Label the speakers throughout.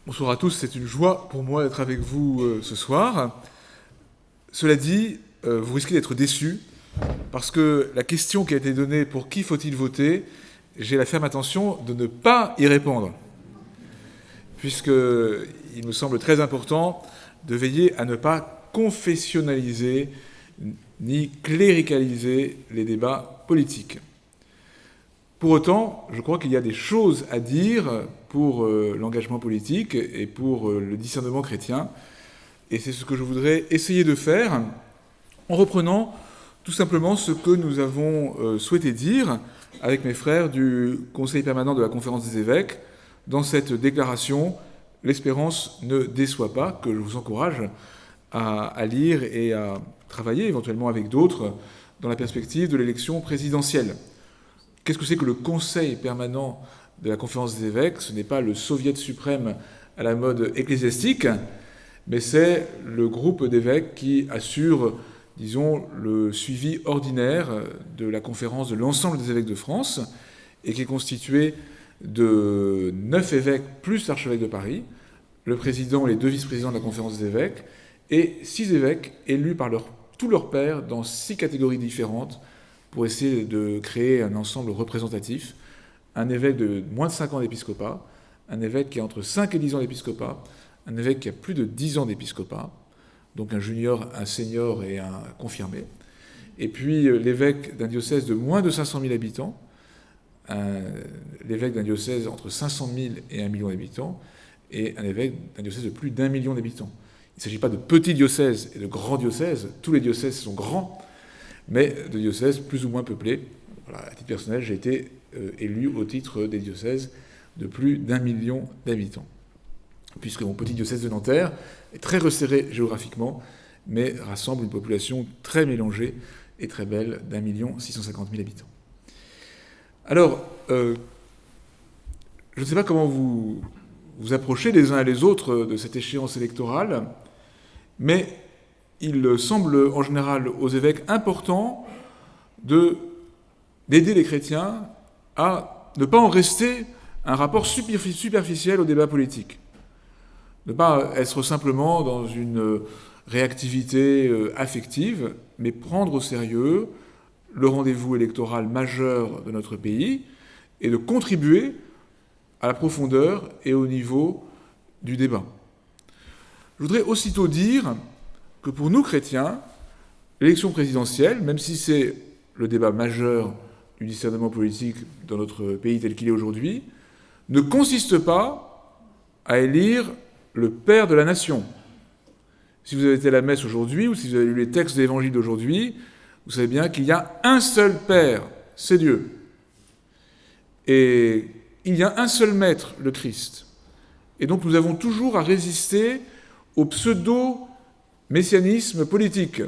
Speaker 1: Bonsoir à tous, c'est une joie pour moi d'être avec vous ce soir. Cela dit, vous risquez d'être déçus, parce que la question qui a été donnée pour qui faut-il voter, j'ai la ferme intention de ne pas y répondre, puisqu'il me semble très important de veiller à ne pas confessionnaliser ni cléricaliser les débats politiques. Pour autant, je crois qu'il y a des choses à dire pour l'engagement politique et pour le discernement chrétien. Et c'est ce que je voudrais essayer de faire en reprenant tout simplement ce que nous avons souhaité dire avec mes frères du Conseil permanent de la Conférence des évêques dans cette déclaration « L'espérance ne déçoit pas » que je vous encourage à lire et à travailler éventuellement avec d'autres dans la perspective de l'élection présidentielle. Qu'est-ce que c'est que le Conseil permanent de la Conférence des évêques? Ce n'est pas le soviet suprême à la mode ecclésiastique, mais c'est le groupe d'évêques qui assure, disons, le suivi ordinaire de la conférence de l'ensemble des évêques de France et qui est constitué de 9 évêques plus l'archevêque de Paris, le président et les 2 vice-présidents de la Conférence des évêques, et 6 évêques élus par tous leurs pairs dans 6 catégories différentes pour essayer de créer un ensemble représentatif. Un évêque de moins de 5 ans d'épiscopat, un évêque qui a entre 5 et 10 ans d'épiscopat, un évêque qui a plus de 10 ans d'épiscopat, donc un junior, un senior et un confirmé, et puis l'évêque d'un diocèse de moins de 500 000 habitants, l'évêque d'un diocèse entre 500 000 et 1 million d'habitants, et un évêque d'un diocèse de plus d'1 million d'habitants. Il ne s'agit pas de petits diocèses et de grands diocèses, tous les diocèses sont grands, mais de diocèses plus ou moins peuplés. Voilà, à titre personnel, j'ai été élu au titre des diocèses de plus d'1 million d'habitants, puisque mon petit diocèse de Nanterre est très resserré géographiquement, mais rassemble une population très mélangée et très belle d'1 650 000 habitants. Alors, je ne sais pas comment vous approchez les uns et les autres de cette échéance électorale, mais il semble en général aux évêques important d'aider les chrétiens à ne pas en rester un rapport superficiel au débat politique. Ne pas être simplement dans une réactivité affective, mais prendre au sérieux le rendez-vous électoral majeur de notre pays et de contribuer à la profondeur et au niveau du débat. Je voudrais aussitôt dire que pour nous chrétiens, l'élection présidentielle, même si c'est le débat majeur du discernement politique dans notre pays tel qu'il est aujourd'hui, ne consiste pas à élire le père de la nation. Si vous avez été à la messe aujourd'hui, ou si vous avez lu les textes de l'évangile d'aujourd'hui, vous savez bien qu'il y a un seul père, c'est Dieu. Et il y a un seul maître, le Christ. Et donc nous avons toujours à résister au pseudo-messianisme politique.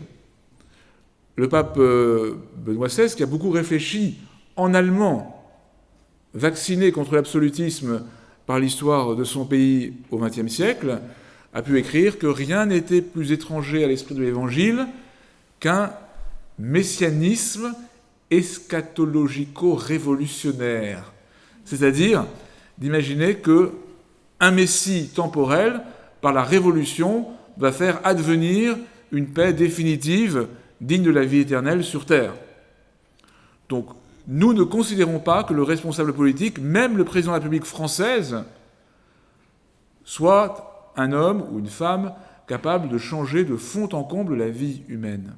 Speaker 1: Le pape Benoît XVI, qui a beaucoup réfléchi en allemand, vacciné contre l'absolutisme par l'histoire de son pays au XXe siècle, a pu écrire que rien n'était plus étranger à l'esprit de l'Évangile qu'un messianisme eschatologico-révolutionnaire. C'est-à-dire d'imaginer qu'un messie temporel, par la révolution, va faire advenir une paix définitive digne de la vie éternelle sur Terre. Donc, nous ne considérons pas que le responsable politique, même le président de la République française, soit un homme ou une femme capable de changer de fond en comble la vie humaine.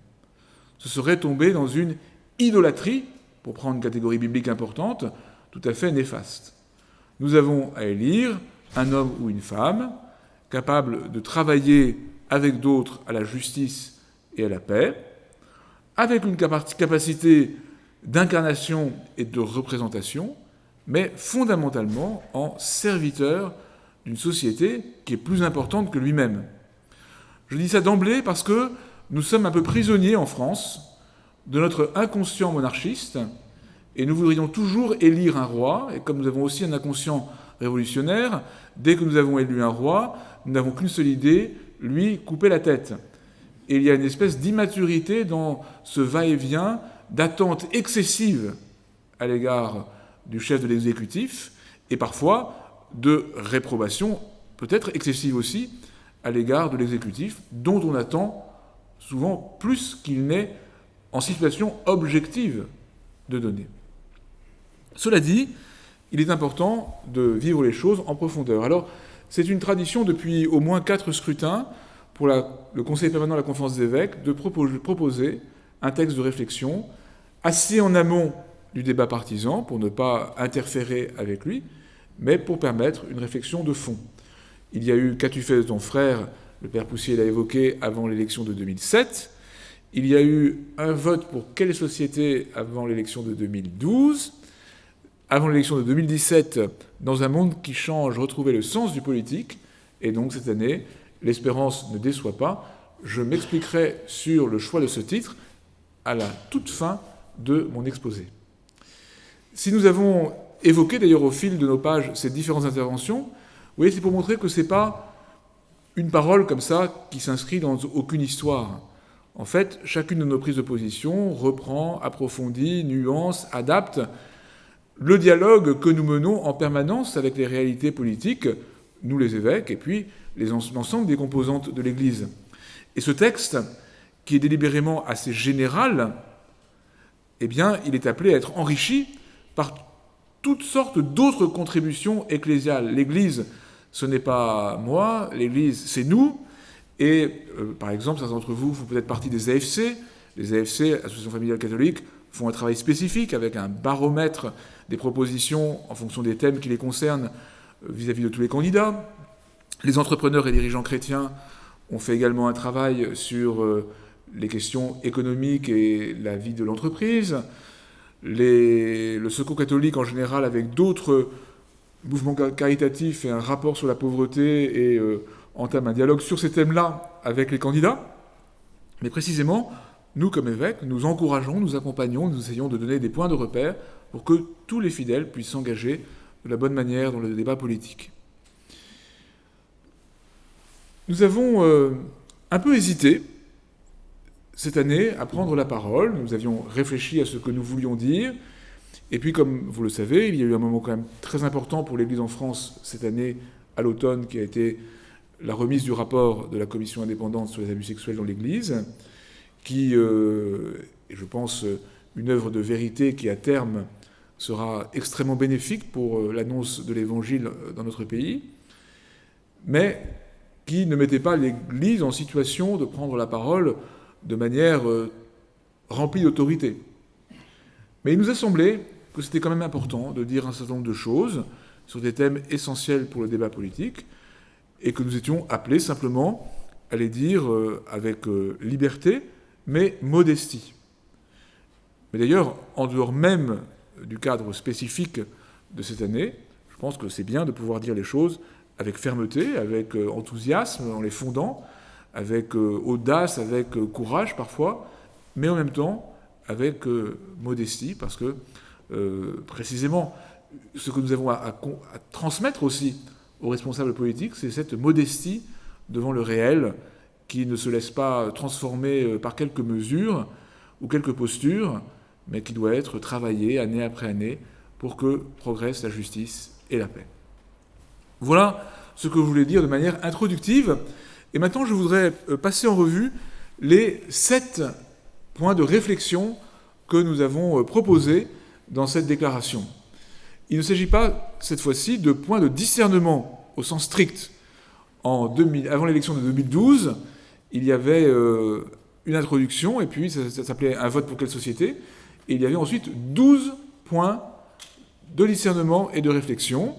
Speaker 1: Ce serait tomber dans une idolâtrie, pour prendre une catégorie biblique importante, tout à fait néfaste. Nous avons à élire un homme ou une femme capable de travailler avec d'autres à la justice et à la paix, avec une capacité d'incarnation et de représentation, mais fondamentalement en serviteur d'une société qui est plus importante que lui-même. Je dis ça d'emblée parce que nous sommes un peu prisonniers en France de notre inconscient monarchiste, et nous voudrions toujours élire un roi, et comme nous avons aussi un inconscient révolutionnaire, dès que nous avons élu un roi, nous n'avons qu'une seule idée, lui couper la tête. Et il y a une espèce d'immaturité dans ce va-et-vient, d'attente excessive à l'égard du chef de l'exécutif, et parfois de réprobation peut-être excessive aussi à l'égard de l'exécutif, dont on attend souvent plus qu'il n'est en situation objective de donner. Cela dit, il est important de vivre les choses en profondeur. Alors, c'est une tradition depuis au moins 4 scrutins pour le Conseil permanent de la Conférence des évêques de proposer un texte de réflexion assez en amont du débat partisan pour ne pas interférer avec lui, mais pour permettre une réflexion de fond. Il y a eu « Qu'as-tu fait de ton frère ?» Le père Poussier l'a évoqué avant l'élection de 2007. Il y a eu un vote pour quelle société avant l'élection de 2012. Avant l'élection de 2017, dans un monde qui change, retrouver le sens du politique. Et donc cette année, l'espérance ne déçoit pas. Je m'expliquerai sur le choix de ce titre à la toute fin de mon exposé. Si nous avons évoqué d'ailleurs au fil de nos pages ces différentes interventions, vous voyez, c'est pour montrer que ce n'est pas une parole comme ça qui s'inscrit dans aucune histoire. En fait, chacune de nos prises de position reprend, approfondit, nuance, adapte le dialogue que nous menons en permanence avec les réalités politiques, nous les évêques, et puis l'ensemble des composantes de l'Église. Et ce texte, qui est délibérément assez général, eh bien, il est appelé à être enrichi par toutes sortes d'autres contributions ecclésiales. L'Église, ce n'est pas moi, l'Église, c'est nous. Et, par exemple, certains d'entre vous font peut-être partie des AFC. Les AFC, Associations familiales catholiques, font un travail spécifique avec un baromètre des propositions en fonction des thèmes qui les concernent vis-à-vis de tous les candidats. Les entrepreneurs et dirigeants chrétiens ont fait également un travail sur les questions économiques et la vie de l'entreprise. Le Secours catholique en général, avec d'autres mouvements caritatifs, fait un rapport sur la pauvreté et entame un dialogue sur ces thèmes-là avec les candidats. Mais précisément, nous, comme évêques, nous encourageons, nous accompagnons, nous essayons de donner des points de repère pour que tous les fidèles puissent s'engager de la bonne manière dans le débat politique. Nous avons un peu hésité cette année à prendre la parole. Nous avions réfléchi à ce que nous voulions dire. Et puis, comme vous le savez, il y a eu un moment quand même très important pour l'Église en France cette année, à l'automne, qui a été la remise du rapport de la Commission indépendante sur les abus sexuels dans l'Église, qui est, je pense, une œuvre de vérité qui, à terme, sera extrêmement bénéfique pour l'annonce de l'Évangile dans notre pays, mais qui ne mettait pas l'Église en situation de prendre la parole de manière remplie d'autorité. Mais il nous a semblé que c'était quand même important de dire un certain nombre de choses sur des thèmes essentiels pour le débat politique, et que nous étions appelés simplement à les dire avec liberté, mais modestie. Mais d'ailleurs, en dehors même du cadre spécifique de cette année, je pense que c'est bien de pouvoir dire les choses avec fermeté, avec enthousiasme, en les fondant, avec audace, avec courage parfois, mais en même temps avec modestie, parce que précisément ce que nous avons à transmettre aussi aux responsables politiques, c'est cette modestie devant le réel qui ne se laisse pas transformer par quelques mesures ou quelques postures, mais qui doit être travaillée année après année pour que progresse la justice et la paix. Voilà ce que je voulais dire de manière introductive. Et maintenant, je voudrais passer en revue les 7 points de réflexion que nous avons proposés dans cette déclaration. Il ne s'agit pas, cette fois-ci, de points de discernement au sens strict. Avant l'élection de 2012, il y avait une introduction, et puis ça s'appelait « Un vote pour quelle société ?» Et il y avait ensuite 12 points de discernement et de réflexion,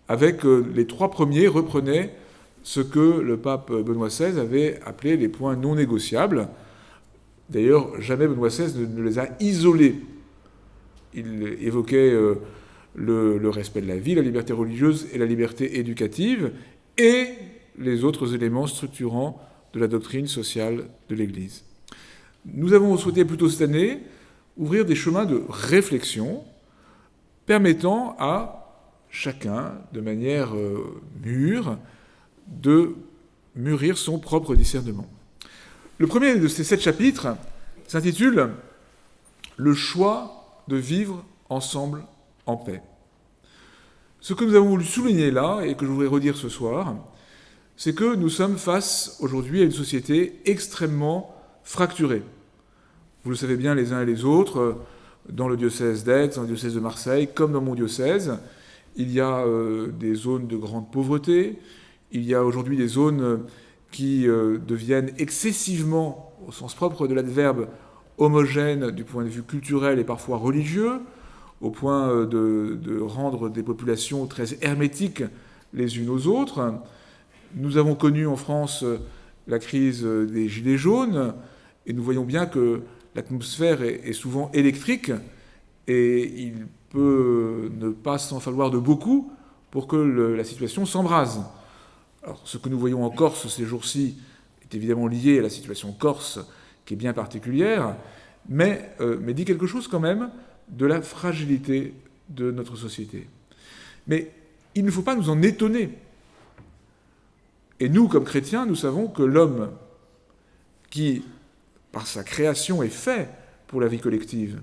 Speaker 1: avec les 3 premiers reprenaient ce que le pape Benoît XVI avait appelé les points non négociables. D'ailleurs, jamais Benoît XVI ne les a isolés. Il évoquait le respect de la vie, la liberté religieuse et la liberté éducative, et les autres éléments structurants de la doctrine sociale de l'Église. Nous avons souhaité plutôt cette année ouvrir des chemins de réflexion permettant à chacun, de manière mûre, de mûrir son propre discernement. Le premier de ces 7 chapitres s'intitule « Le choix de vivre ensemble en paix ». Ce que nous avons voulu souligner là, et que je voudrais redire ce soir, c'est que nous sommes face aujourd'hui à une société extrêmement fracturée. Vous le savez bien les uns et les autres, dans le diocèse d'Aix, dans le diocèse de Marseille, comme dans mon diocèse, il y a des zones de grande pauvreté, il y a aujourd'hui des zones qui deviennent excessivement, au sens propre de l'adverbe, homogènes du point de vue culturel et parfois religieux, au point de rendre des populations très hermétiques les unes aux autres. Nous avons connu en France la crise des Gilets jaunes, et nous voyons bien que l'atmosphère est souvent électrique, et il peut ne pas s'en falloir de beaucoup pour que la situation s'embrase. Alors, ce que nous voyons en Corse ces jours-ci est évidemment lié à la situation corse, qui est bien particulière, mais dit quelque chose quand même de la fragilité de notre société. Mais il ne faut pas nous en étonner. Et nous, comme chrétiens, nous savons que l'homme qui, par sa création, est fait pour la vie collective,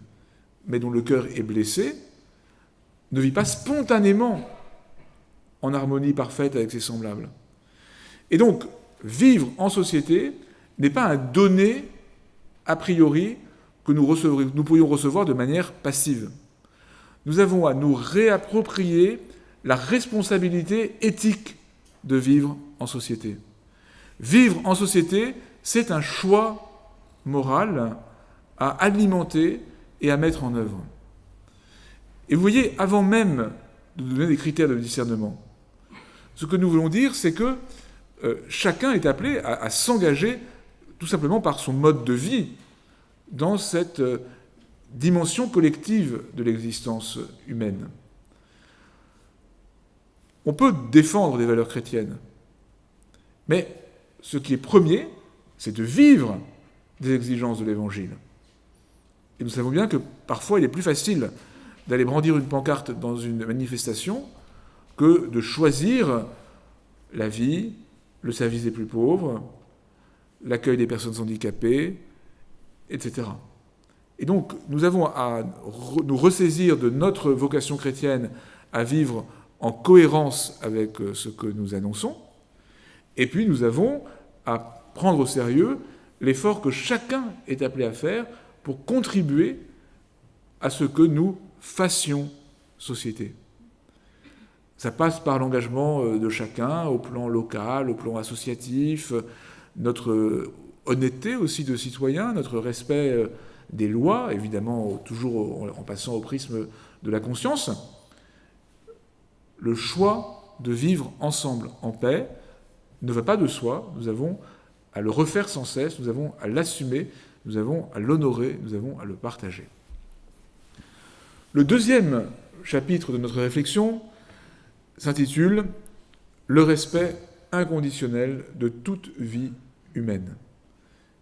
Speaker 1: mais dont le cœur est blessé, ne vit pas spontanément en harmonie parfaite avec ses semblables. Et donc, vivre en société n'est pas un donné a priori que nous pourrions recevoir de manière passive. Nous avons à nous réapproprier la responsabilité éthique de vivre en société. Vivre en société, c'est un choix moral à alimenter et à mettre en œuvre. Et vous voyez, avant même de donner des critères de discernement, ce que nous voulons dire, c'est que chacun est appelé à s'engager tout simplement par son mode de vie dans cette dimension collective de l'existence humaine. On peut défendre des valeurs chrétiennes, mais ce qui est premier, c'est de vivre des exigences de l'Évangile. Et nous savons bien que parfois il est plus facile d'aller brandir une pancarte dans une manifestation que de choisir la vie, le service des plus pauvres, l'accueil des personnes handicapées, etc. Et donc, nous avons à nous ressaisir de notre vocation chrétienne à vivre en cohérence avec ce que nous annonçons, et puis nous avons à prendre au sérieux l'effort que chacun est appelé à faire pour contribuer à ce que nous fassions société. Ça passe par l'engagement de chacun au plan local, au plan associatif, notre honnêteté aussi de citoyen, notre respect des lois, évidemment toujours en passant au prisme de la conscience. Le choix de vivre ensemble en paix ne va pas de soi, nous avons à le refaire sans cesse, nous avons à l'assumer, nous avons à l'honorer, nous avons à le partager. Le deuxième chapitre de notre réflexion s'intitule « Le respect inconditionnel de toute vie humaine ».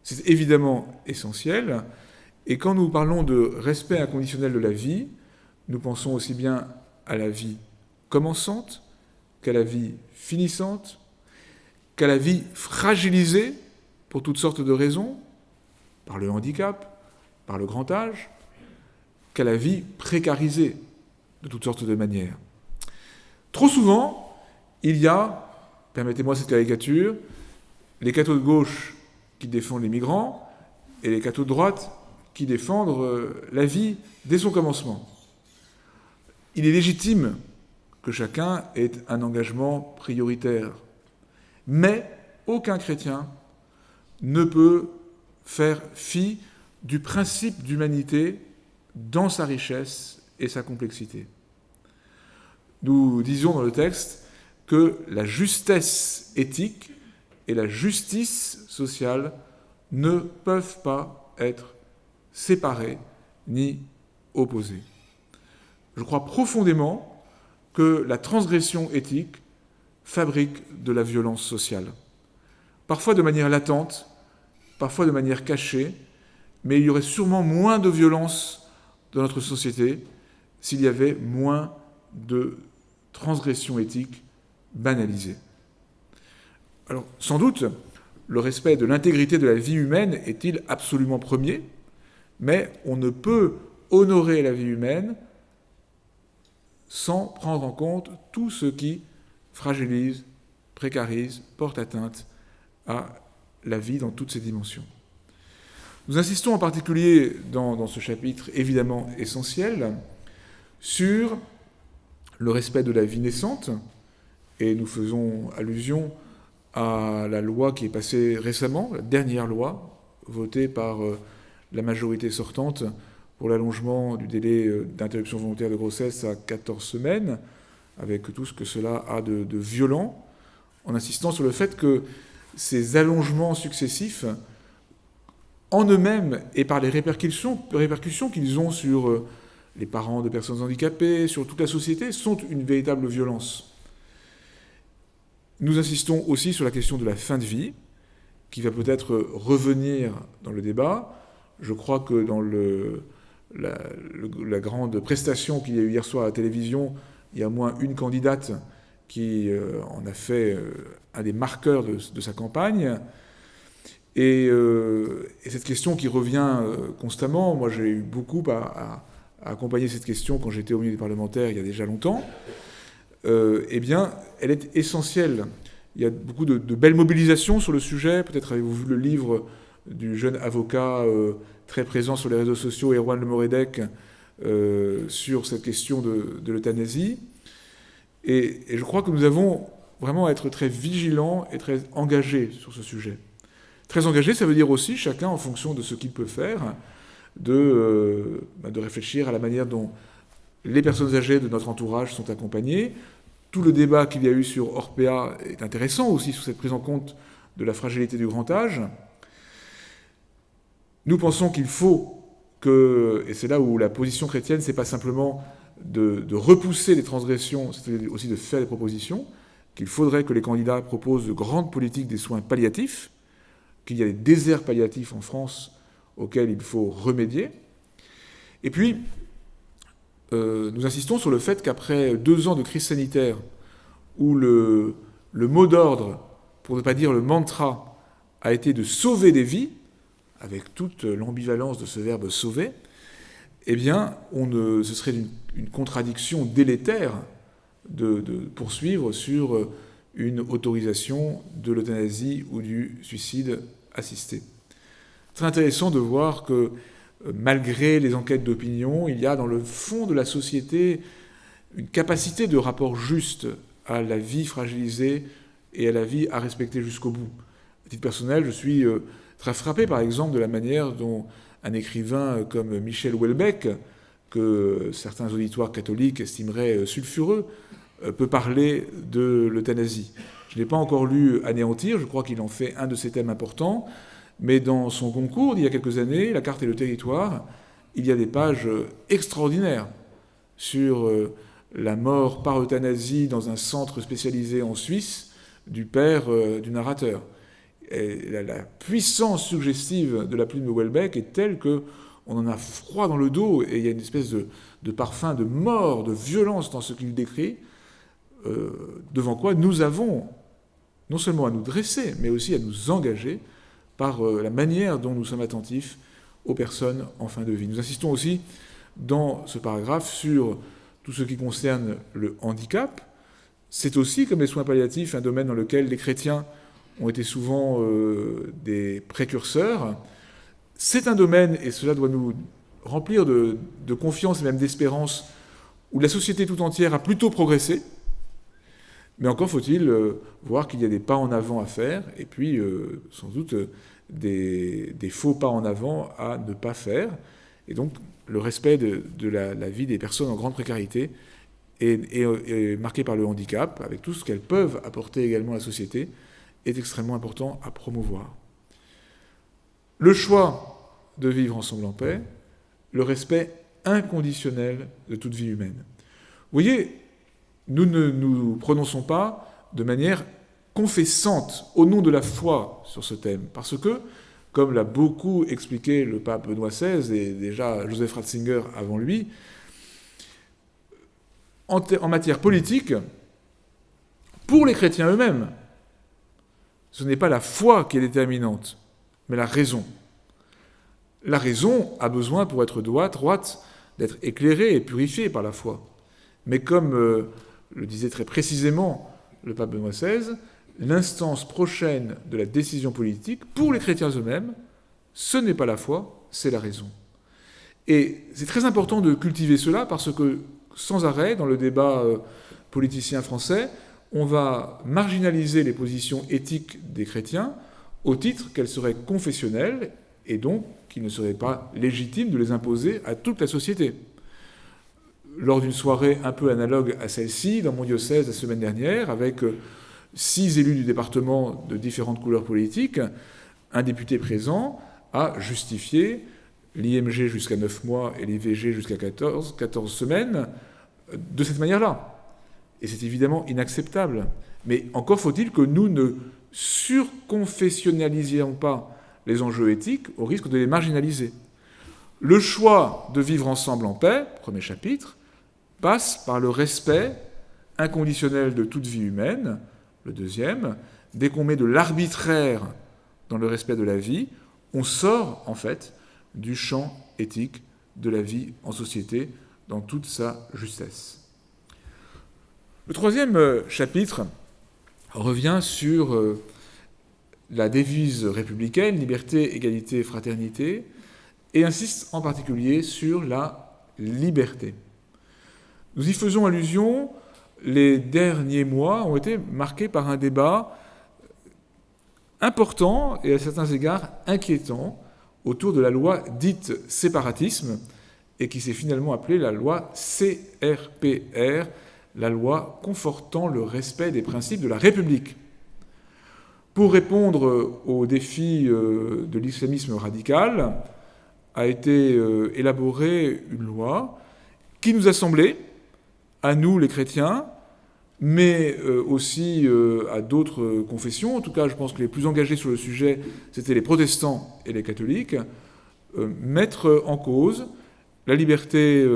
Speaker 1: C'est évidemment essentiel, et quand nous parlons de respect inconditionnel de la vie, nous pensons aussi bien à la vie commençante qu'à la vie finissante, qu'à la vie fragilisée pour toutes sortes de raisons, par le handicap, par le grand âge, qu'à la vie précarisée de toutes sortes de manières. Trop souvent, il y a, permettez-moi cette caricature, les cathos de gauche qui défendent les migrants et les cathos de droite qui défendent la vie dès son commencement. Il est légitime que chacun ait un engagement prioritaire, mais aucun chrétien ne peut faire fi du principe d'humanité dans sa richesse et sa complexité. Nous disions dans le texte que la justesse éthique et la justice sociale ne peuvent pas être séparées ni opposées. Je crois profondément que la transgression éthique fabrique de la violence sociale. Parfois de manière latente, parfois de manière cachée, mais il y aurait sûrement moins de violence dans notre société s'il y avait moins de transgression éthique banalisée. Alors, sans doute, le respect de l'intégrité de la vie humaine est-il absolument premier, mais on ne peut honorer la vie humaine sans prendre en compte tout ce qui fragilise précarise, porte atteinte à la vie dans toutes ses dimensions. Nous insistons en particulier dans ce chapitre évidemment essentiel sur le respect de la vie naissante, et nous faisons allusion à la loi qui est passée récemment, la dernière loi votée par la majorité sortante pour l'allongement du délai d'interruption volontaire de grossesse à 14 semaines, avec tout ce que cela a de violent, en insistant sur le fait que ces allongements successifs, en eux-mêmes et par les répercussions qu'ils ont sur les parents de personnes handicapées, sur toute la société, sont une véritable violence. Nous insistons aussi sur la question de la fin de vie, qui va peut-être revenir dans le débat. Je crois que dans la grande prestation qu'il y a eu hier soir à la télévision, il y a au moins une candidate qui en a fait un des marqueurs de sa campagne. Et cette question qui revient constamment, moi j'ai eu beaucoup à accompagner cette question quand j'étais au milieu des parlementaires il y a déjà longtemps, eh bien, elle est essentielle. Il y a beaucoup de belles mobilisations sur le sujet. Peut-être avez-vous vu le livre du jeune avocat très présent sur les réseaux sociaux, Erwan Le Moredec, sur cette question de l'euthanasie. Et je crois que nous avons vraiment à être très vigilants et très engagés sur ce sujet. Très engagés, ça veut dire aussi, chacun en fonction de ce qu'il peut faire, de réfléchir à la manière dont les personnes âgées de notre entourage sont accompagnées. Tout le débat qu'il y a eu sur Orpea est intéressant aussi sur cette prise en compte de la fragilité du grand âge. Nous pensons qu'il faut que, et c'est là où la position chrétienne, c'est pas simplement de repousser les transgressions, c'est aussi de faire des propositions, qu'il faudrait que les candidats proposent de grandes politiques des soins palliatifs, qu'il y a des déserts palliatifs en France auxquels il faut remédier. Et puis, nous insistons sur le fait qu'après 2 ans de crise sanitaire, où le mot d'ordre, pour ne pas dire le mantra, a été de sauver des vies, avec toute l'ambivalence de ce verbe « sauver », eh bien, ce serait une contradiction délétère de poursuivre sur une autorisation de l'euthanasie ou du suicide assisté. Très intéressant de voir que, malgré les enquêtes d'opinion, il y a dans le fond de la société une capacité de rapport juste à la vie fragilisée et à la vie à respecter jusqu'au bout. À titre personnel, je suis très frappé, par exemple, de la manière dont un écrivain comme Michel Houellebecq, que certains auditoires catholiques estimeraient sulfureux, peut parler de l'euthanasie. Je n'ai pas encore lu Anéantir, je crois qu'il en fait un de ses thèmes importants, mais dans son concours d'il y a quelques années, La carte et le territoire, il y a des pages extraordinaires sur la mort par euthanasie dans un centre spécialisé en Suisse du père du narrateur. Et la puissance suggestive de la plume de Houellebecq est telle qu'on en a froid dans le dos, et il y a une espèce de parfum de mort, de violence dans ce qu'il décrit, devant quoi nous avons non seulement à nous dresser, mais aussi à nous engager par la manière dont nous sommes attentifs aux personnes en fin de vie. Nous insistons aussi dans ce paragraphe sur tout ce qui concerne le handicap. C'est aussi, comme les soins palliatifs, un domaine dans lequel les chrétiens ont été souvent des précurseurs. C'est un domaine, et cela doit nous remplir de confiance et même d'espérance, où la société tout entière a plutôt progressé, mais encore faut-il voir qu'il y a des pas en avant à faire, et puis sans doute des faux pas en avant à ne pas faire. Et donc le respect de la vie des personnes en grande précarité est marqué par le handicap, avec tout ce qu'elles peuvent apporter également à la société, est extrêmement important à promouvoir. Le choix de vivre ensemble en paix, le respect inconditionnel de toute vie humaine. Vous voyez, nous ne nous prononçons pas de manière confessante au nom de la foi sur ce thème, parce que, comme l'a beaucoup expliqué le pape Benoît XVI et déjà Joseph Ratzinger avant lui, en matière politique, pour les chrétiens eux-mêmes, ce n'est pas la foi qui est déterminante, mais la raison. La raison a besoin, pour être droite, d'être éclairée et purifiée par la foi. Mais comme le disait très précisément le pape Benoît XVI, l'instance prochaine de la décision politique, pour les chrétiens eux-mêmes, ce n'est pas la foi, c'est la raison. Et c'est très important de cultiver cela parce que, sans arrêt, dans le débat politicien français, on va marginaliser les positions éthiques des chrétiens au titre qu'elles seraient confessionnelles et donc qu'il ne serait pas légitime de les imposer à toute la société. Lors d'une soirée un peu analogue à celle-ci, dans mon diocèse la semaine dernière, avec 6 élus du département de différentes couleurs politiques, un député présent a justifié l'IMG jusqu'à 9 mois et l'IVG jusqu'à 14 semaines de cette manière-là. Et c'est évidemment inacceptable. Mais encore faut-il que nous ne surconfessionnalisions pas les enjeux éthiques au risque de les marginaliser. Le choix de vivre ensemble en paix, premier chapitre, passe par le respect inconditionnel de toute vie humaine, le deuxième. Dès qu'on met de l'arbitraire dans le respect de la vie, on sort en fait du champ éthique de la vie en société dans toute sa justesse. Le troisième chapitre revient sur la devise républicaine, liberté, égalité, fraternité, et insiste en particulier sur la liberté. Nous y faisons allusion, les derniers mois ont été marqués par un débat important et à certains égards inquiétant autour de la loi dite séparatisme et qui s'est finalement appelée la loi CRPR, la loi confortant le respect des principes de la République. Pour répondre aux défis de l'islamisme radical, a été élaborée une loi qui nous a semblé, à nous les chrétiens, mais aussi à d'autres confessions, en tout cas je pense que les plus engagés sur le sujet, c'était les protestants et les catholiques, mettre en cause la liberté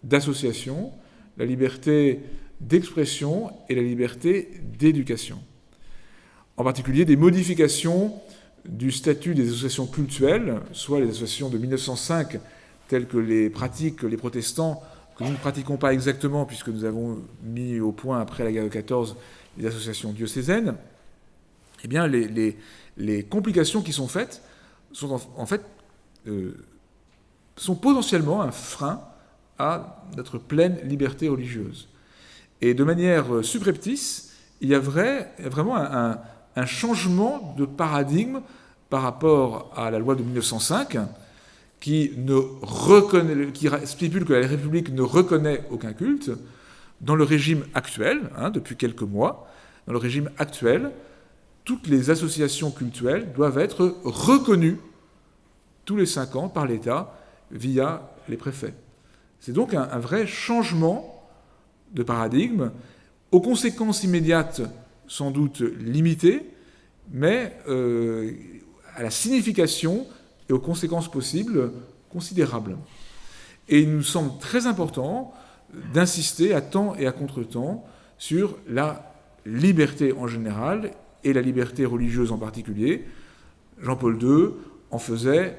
Speaker 1: d'association, la liberté d'expression et la liberté d'éducation. En particulier des modifications du statut des associations cultuelles, soit les associations de 1905, telles que les pratiquent les protestants, que nous ne pratiquons pas exactement puisque nous avons mis au point après la guerre de 14 les associations diocésaines, eh bien les complications qui sont faites sont sont potentiellement un frein à notre pleine liberté religieuse. Et de manière subreptice, il y a vraiment un changement de paradigme par rapport à la loi de 1905 qui stipule que la République ne reconnaît aucun culte. Dans le régime actuel, depuis quelques mois, dans le régime actuel, toutes les associations cultuelles doivent être reconnues tous les 5 ans par l'État via les préfets. C'est donc un vrai changement de paradigme, aux conséquences immédiates sans doute limitées, mais à la signification et aux conséquences possibles considérables. Et il nous semble très important d'insister à temps et à contre-temps sur la liberté en général et la liberté religieuse en particulier. Jean-Paul II en faisait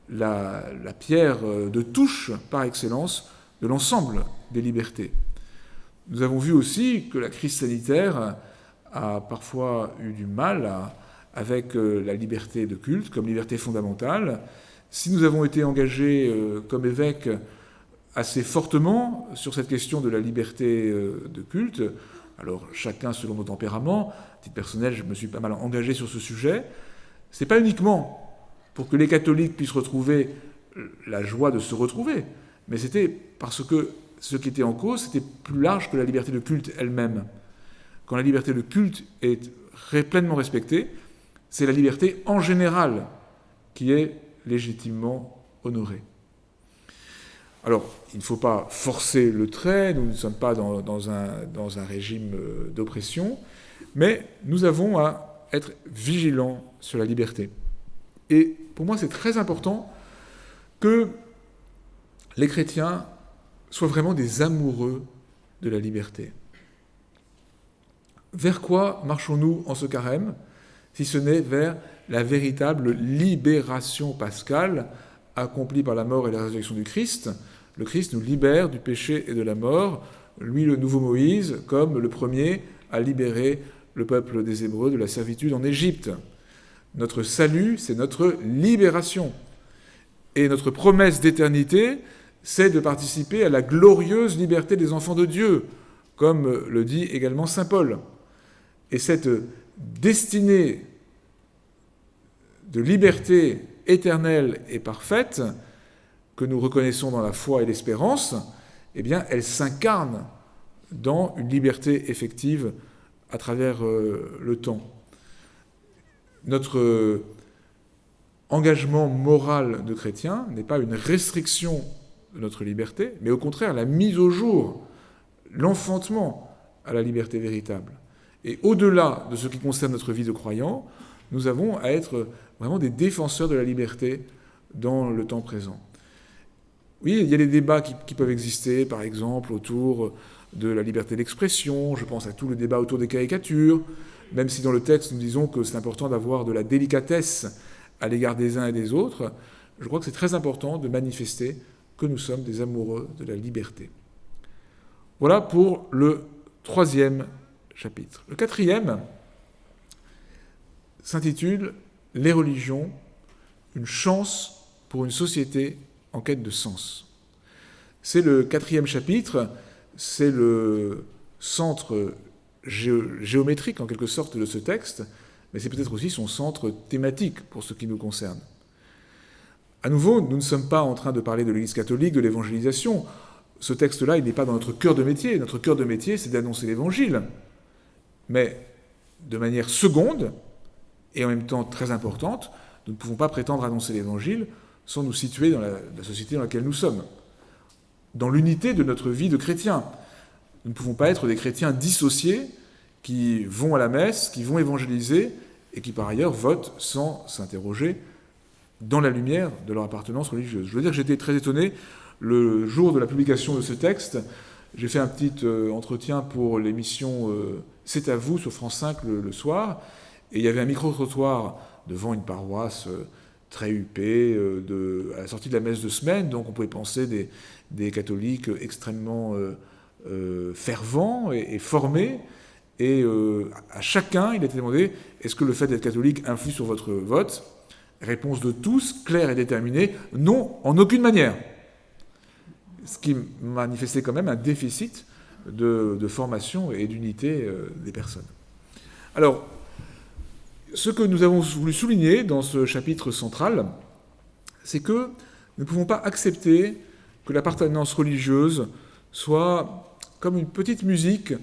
Speaker 1: la pierre de touche par excellence de l'ensemble des libertés. Nous avons vu aussi que la crise sanitaire a parfois eu du mal avec la liberté de culte comme liberté fondamentale. Si nous avons été engagés comme évêques assez fortement sur cette question de la liberté de culte, alors chacun selon nos tempéraments, à titre personnel, je me suis pas mal engagé sur ce sujet, c'est pas uniquement pour que les catholiques puissent retrouver la joie de se retrouver, mais c'était parce que ce qui était en cause, c'était plus large que la liberté de culte elle-même. Quand la liberté de culte est pleinement respectée, c'est la liberté en général qui est légitimement honorée. Alors, il ne faut pas forcer le trait, nous ne sommes pas dans un régime d'oppression, mais nous avons à être vigilants sur la liberté. Et pour moi, c'est très important que les chrétiens soient vraiment des amoureux de la liberté. Vers quoi marchons-nous en ce carême, si ce n'est vers la véritable libération pascale accomplie par la mort et la résurrection du Christ? Le Christ nous libère du péché et de la mort, lui le nouveau Moïse, comme le premier à libérer le peuple des Hébreux de la servitude en Égypte. Notre salut, c'est notre libération. Et notre promesse d'éternité, c'est de participer à la glorieuse liberté des enfants de Dieu, comme le dit également saint Paul. Et cette destinée de liberté éternelle et parfaite que nous reconnaissons dans la foi et l'espérance, eh bien, elle s'incarne dans une liberté effective à travers le temps. Notre engagement moral de chrétien n'est pas une restriction de notre liberté, mais au contraire la mise au jour, l'enfantement à la liberté véritable. Et au-delà de ce qui concerne notre vie de croyant, nous avons à être vraiment des défenseurs de la liberté dans le temps présent. Oui, il y a des débats qui peuvent exister, par exemple, autour de la liberté d'expression. Je pense à tout le débat autour des caricatures, même si dans le texte nous disons que c'est important d'avoir de la délicatesse à l'égard des uns et des autres. Je crois que c'est très important de manifester que nous sommes des amoureux de la liberté. Voilà pour le 3e chapitre. Le 4e s'intitule « Les religions, une chance pour une société en quête de sens ». C'est le 4e chapitre, c'est le centre géométrique en quelque sorte de ce texte, mais c'est peut-être aussi son centre thématique pour ce qui nous concerne. À nouveau, nous ne sommes pas en train de parler de l'Église catholique, de l'évangélisation. Ce texte-là, il n'est pas dans notre cœur de métier. Notre cœur de métier, c'est d'annoncer l'Évangile. Mais de manière seconde, et en même temps très importante, nous ne pouvons pas prétendre annoncer l'Évangile sans nous situer dans la société dans laquelle nous sommes, dans l'unité de notre vie de chrétien. Nous ne pouvons pas être des chrétiens dissociés qui vont à la messe, qui vont évangéliser et qui par ailleurs votent sans s'interroger dans la lumière de leur appartenance religieuse. Je veux dire que j'étais très étonné le jour de la publication de ce texte. J'ai fait un petit entretien pour l'émission C'est à vous sur France 5 le soir, et il y avait un micro-trottoir devant une paroisse très huppée à la sortie de la messe de semaine, donc on pouvait penser des catholiques extrêmement fervents et formés, et à chacun il était demandé « Est-ce que le fait d'être catholique influe sur votre vote ?» Réponse de tous, claire et déterminée, non, en aucune manière. Ce qui manifestait quand même un déficit de formation et d'unité des personnes. Alors, ce que nous avons voulu souligner dans ce chapitre central, c'est que nous ne pouvons pas accepter que l'appartenance religieuse soit comme une petite musique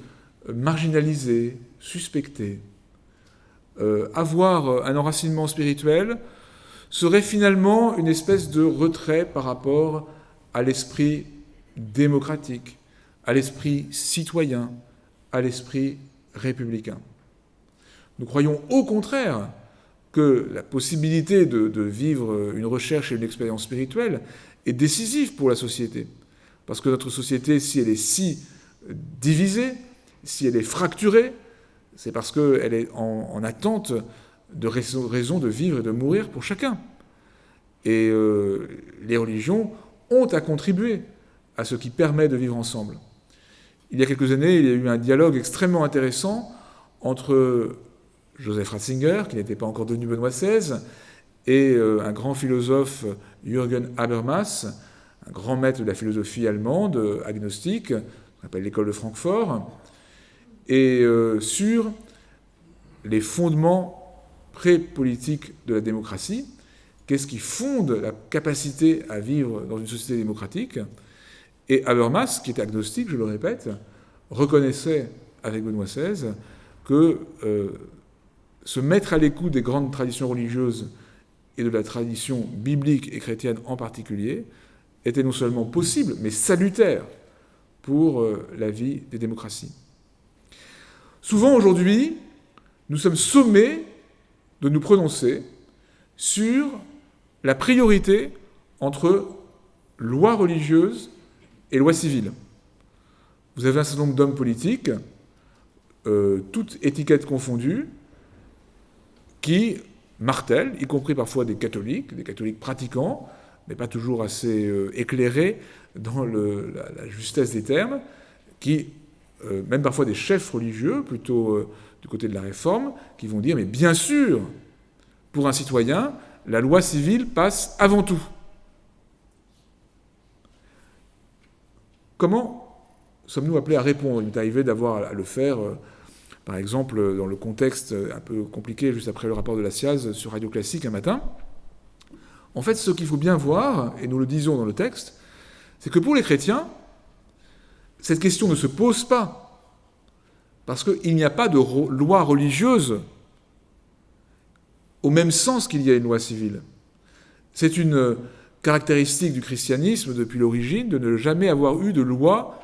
Speaker 1: marginalisée, suspectée. Avoir un enracinement spirituel serait finalement une espèce de retrait par rapport à l'esprit démocratique, à l'esprit citoyen, à l'esprit républicain. Nous croyons au contraire que la possibilité de vivre une recherche et une expérience spirituelle est décisive pour la société. Parce que notre société, si elle est si divisée, si elle est fracturée, c'est parce qu'elle est en attente de raison de vivre et de mourir pour chacun. Et les religions ont à contribuer à ce qui permet de vivre ensemble. Il y a quelques années, il y a eu un dialogue extrêmement intéressant entre Joseph Ratzinger, qui n'était pas encore devenu Benoît XVI, et un grand philosophe, Jürgen Habermas, un grand maître de la philosophie allemande, agnostique, qu'on appelle l'école de Francfort, et sur les fondements pré-politiques de la démocratie. Qu'est-ce qui fonde la capacité à vivre dans une société démocratique ? Et Habermas, qui était agnostique, je le répète, reconnaissait avec Benoît XVI que se mettre à l'écoute des grandes traditions religieuses et de la tradition biblique et chrétienne en particulier était non seulement possible, mais salutaire pour la vie des démocraties. Souvent aujourd'hui, nous sommes sommés de nous prononcer sur la priorité entre loi religieuse et loi civile. Vous avez un certain nombre d'hommes politiques, toutes étiquettes confondues, qui martèlent, y compris parfois des catholiques pratiquants, mais pas toujours assez éclairés dans la justesse des termes, qui même parfois des chefs religieux, plutôt du côté de la Réforme, qui vont dire « mais bien sûr, pour un citoyen, la loi civile passe avant tout ». Comment sommes-nous appelés à répondre ? Il m'est arrivé d'avoir à le faire, par exemple, dans le contexte un peu compliqué, juste après le rapport de la SIAZ sur Radio Classique un matin. En fait, ce qu'il faut bien voir, et nous le disons dans le texte, c'est que pour les chrétiens, cette question ne se pose pas, parce qu'il n'y a pas de loi religieuse au même sens qu'il y a une loi civile. C'est une caractéristique du christianisme depuis l'origine de ne jamais avoir eu de loi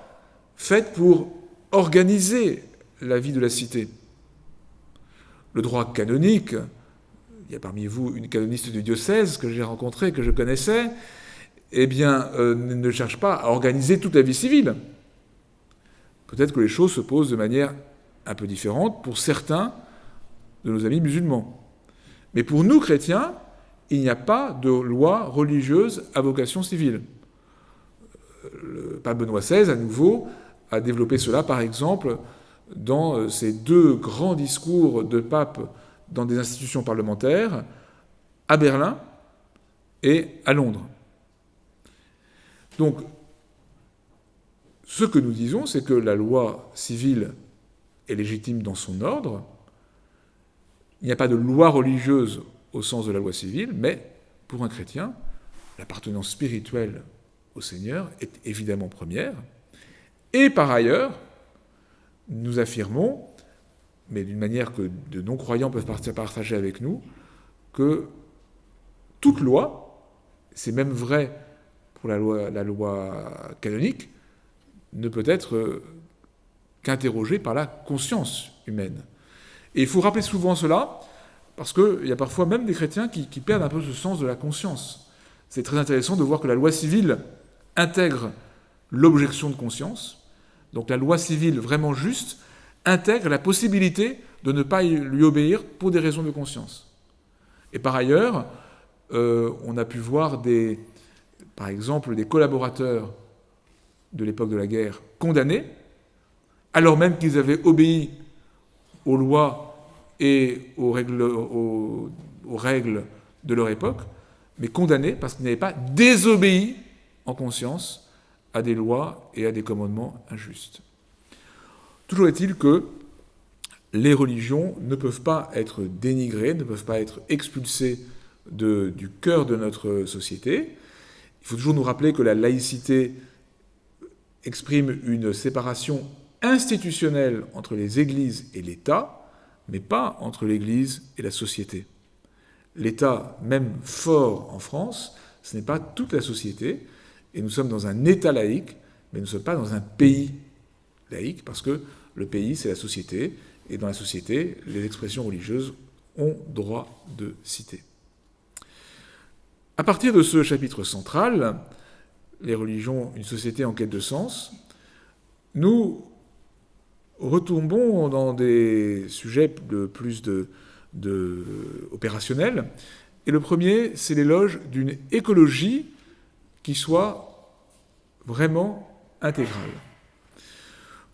Speaker 1: faite pour organiser la vie de la cité. Le droit canonique, il y a parmi vous une canoniste du diocèse que j'ai rencontrée, que je connaissais, eh bien, ne cherche pas à organiser toute la vie civile. Peut-être que les choses se posent de manière un peu différente pour certains de nos amis musulmans. Mais pour nous, chrétiens, il n'y a pas de loi religieuse à vocation civile. Le pape Benoît XVI, à nouveau, a développé cela, par exemple, dans ses 2 grands discours de pape dans des institutions parlementaires, à Berlin et à Londres. Donc, ce que nous disons, c'est que la loi civile est légitime dans son ordre. Il n'y a pas de loi religieuse au sens de la loi civile, mais pour un chrétien, l'appartenance spirituelle au Seigneur est évidemment première. Et par ailleurs, nous affirmons, mais d'une manière que de non-croyants peuvent partager avec nous, que toute loi, c'est même vrai pour la loi canonique, ne peut être qu'interrogée par la conscience humaine. Et il faut rappeler souvent cela, parce qu'il y a parfois même des chrétiens qui perdent un peu ce sens de la conscience. C'est très intéressant de voir que la loi civile intègre l'objection de conscience. Donc la loi civile vraiment juste intègre la possibilité de ne pas lui obéir pour des raisons de conscience. Et par ailleurs, on a pu voir par exemple des collaborateurs de l'époque de la guerre condamnés, alors même qu'ils avaient obéi aux lois et aux règles de leur époque, mais condamnés parce qu'ils n'avaient pas désobéi en conscience à des lois et à des commandements injustes. Toujours est-il que les religions ne peuvent pas être dénigrées, ne peuvent pas être expulsées du cœur de notre société. Il faut toujours nous rappeler que la laïcité exprime une séparation institutionnelle entre les églises et l'État, mais pas entre l'Église et la société. L'État, même fort en France, ce n'est pas toute la société, et nous sommes dans un État laïque, mais nous ne sommes pas dans un pays laïque, parce que le pays, c'est la société, et dans la société, les expressions religieuses ont droit de cité. À partir de ce chapitre central, les religions, une société en quête de sens, nous retombons dans des sujets plus opérationnels. Et le premier, c'est l'éloge d'une écologie qui soit vraiment intégrale.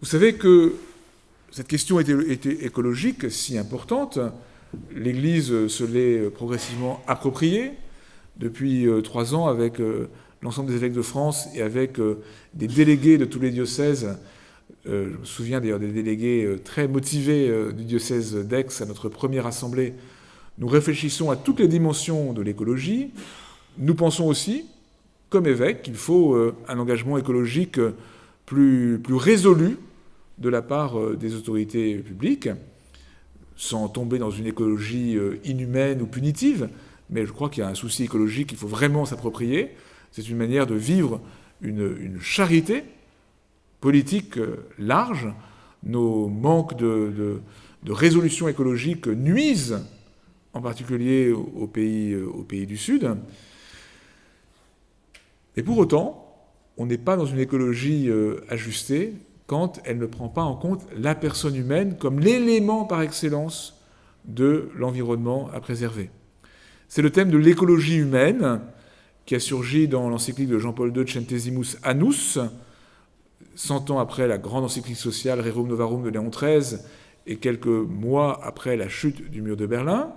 Speaker 1: Vous savez que cette question était écologique, si importante. L'Église se l'est progressivement appropriée depuis 3 ans avec l'ensemble des évêques de France et avec des délégués de tous les diocèses. Je me souviens d'ailleurs des délégués très motivés du diocèse d'Aix à notre première assemblée. Nous réfléchissons à toutes les dimensions de l'écologie. Nous pensons aussi, comme évêques, qu'il faut un engagement écologique plus résolu de la part des autorités publiques, sans tomber dans une écologie inhumaine ou punitive, mais je crois qu'il y a un souci écologique qu'il faut vraiment s'approprier. C'est une manière de vivre une charité politique large. Nos manques de résolution écologique nuisent, en particulier aux pays du Sud. Et pour autant, on n'est pas dans une écologie ajustée quand elle ne prend pas en compte la personne humaine comme l'élément par excellence de l'environnement à préserver. C'est le thème de l'écologie humaine qui a surgi dans l'encyclique de Jean-Paul II, Centesimus Annus, 100 ans après la grande encyclique sociale Rerum Novarum de Léon XIII et quelques mois après la chute du mur de Berlin.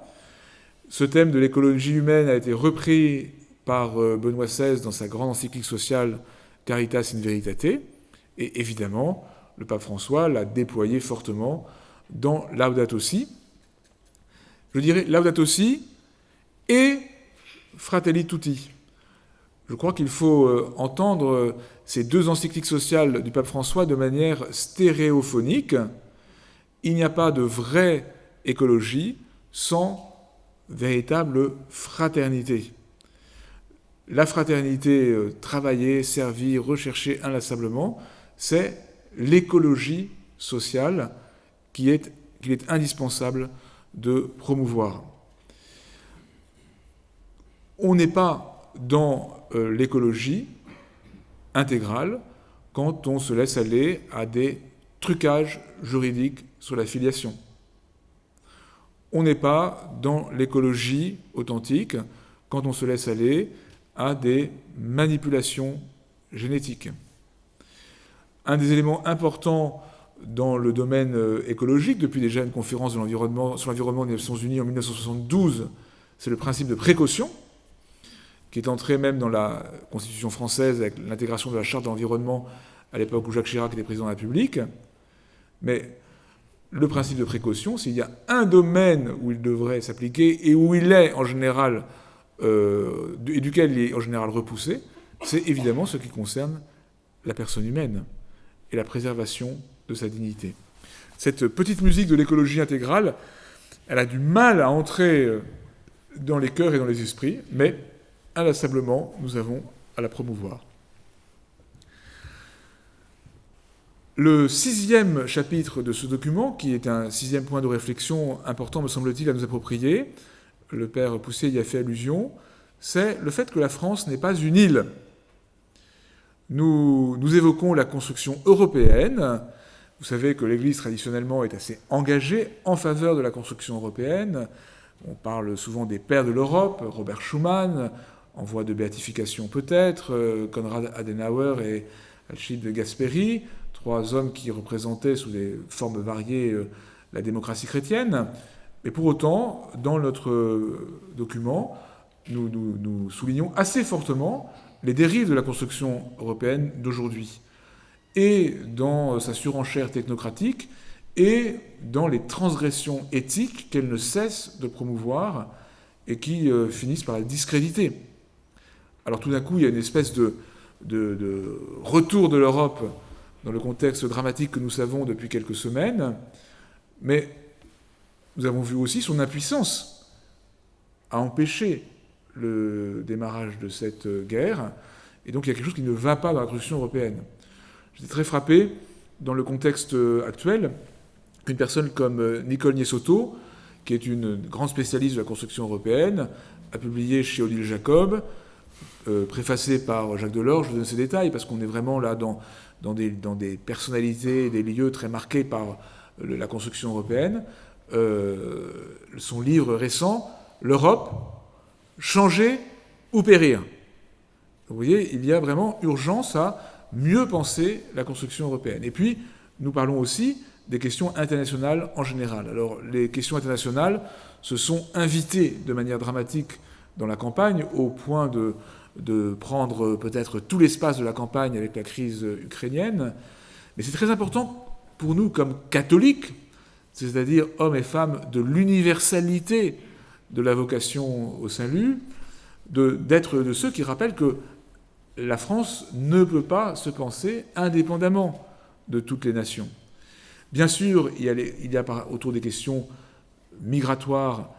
Speaker 1: Ce thème de l'écologie humaine a été repris par Benoît XVI dans sa grande encyclique sociale Caritas in Veritate, et évidemment, le pape François l'a déployé fortement dans Laudato Si. Je dirais Laudato Si et Fratelli Tutti. Je crois qu'il faut entendre ces deux encycliques sociales du pape François de manière stéréophonique. Il n'y a pas de vraie écologie sans véritable fraternité. La fraternité, travailler, servir, rechercher inlassablement, c'est l'écologie sociale qu'il est indispensable de promouvoir. On n'est pas dans l'écologie intégrale quand on se laisse aller à des trucages juridiques sur la filiation. On n'est pas dans l'écologie authentique quand on se laisse aller à des manipulations génétiques. Un des éléments importants dans le domaine écologique, depuis déjà une conférence sur l'environnement des Nations Unies en 1972, c'est le principe de précaution, qui est entré même dans la Constitution française avec l'intégration de la Charte de l'environnement à l'époque où Jacques Chirac était président de la République. Mais le principe de précaution, s'il y a un domaine où il devrait s'appliquer et où il est en général, et duquel il est en général repoussé, c'est évidemment ce qui concerne la personne humaine et la préservation de sa dignité. Cette petite musique de l'écologie intégrale, elle a du mal à entrer dans les cœurs et dans les esprits, mais inlassablement, nous avons à la promouvoir. Le 6e chapitre de ce document, qui est un 6e point de réflexion important, me semble-t-il, à nous approprier, le père Poussé y a fait allusion, c'est le fait que la France n'est pas une île. Nous évoquons la construction européenne. Vous savez que l'Église, traditionnellement, est assez engagée en faveur de la construction européenne. On parle souvent des pères de l'Europe, Robert Schuman, en voie de béatification peut-être, Konrad Adenauer et Alcide Gasperi, 3 hommes qui représentaient sous des formes variées la démocratie chrétienne. Mais pour autant, dans notre document, nous soulignons assez fortement les dérives de la construction européenne d'aujourd'hui, et dans sa surenchère technocratique, et dans les transgressions éthiques qu'elle ne cesse de promouvoir et qui finissent par la discréditer. Alors tout d'un coup, il y a une espèce de retour de l'Europe dans le contexte dramatique que nous savons depuis quelques semaines, mais nous avons vu aussi son impuissance à empêcher le démarrage de cette guerre, et donc il y a quelque chose qui ne va pas dans la construction européenne. J'étais très frappé, dans le contexte actuel, qu'une personne comme Nicole Niesotto, qui est une grande spécialiste de la construction européenne, a publié chez Odile Jacob, préfacé par Jacques Delors. Je vous donne ces détails parce qu'on est vraiment là dans des personnalités, des lieux très marqués par la construction européenne. Son livre récent, L'Europe, changer ou périr. Vous voyez, il y a vraiment urgence à mieux penser la construction européenne. Et puis, nous parlons aussi des questions internationales en général. Alors, les questions internationales se sont invitées de manière dramatique dans la campagne, au point de prendre peut-être tout l'espace de la campagne avec la crise ukrainienne. Mais c'est très important pour nous comme catholiques, c'est-à-dire hommes et femmes de l'universalité de la vocation au salut, d'être de ceux qui rappellent que la France ne peut pas se penser indépendamment de toutes les nations. Bien sûr, il y a autour des questions migratoires,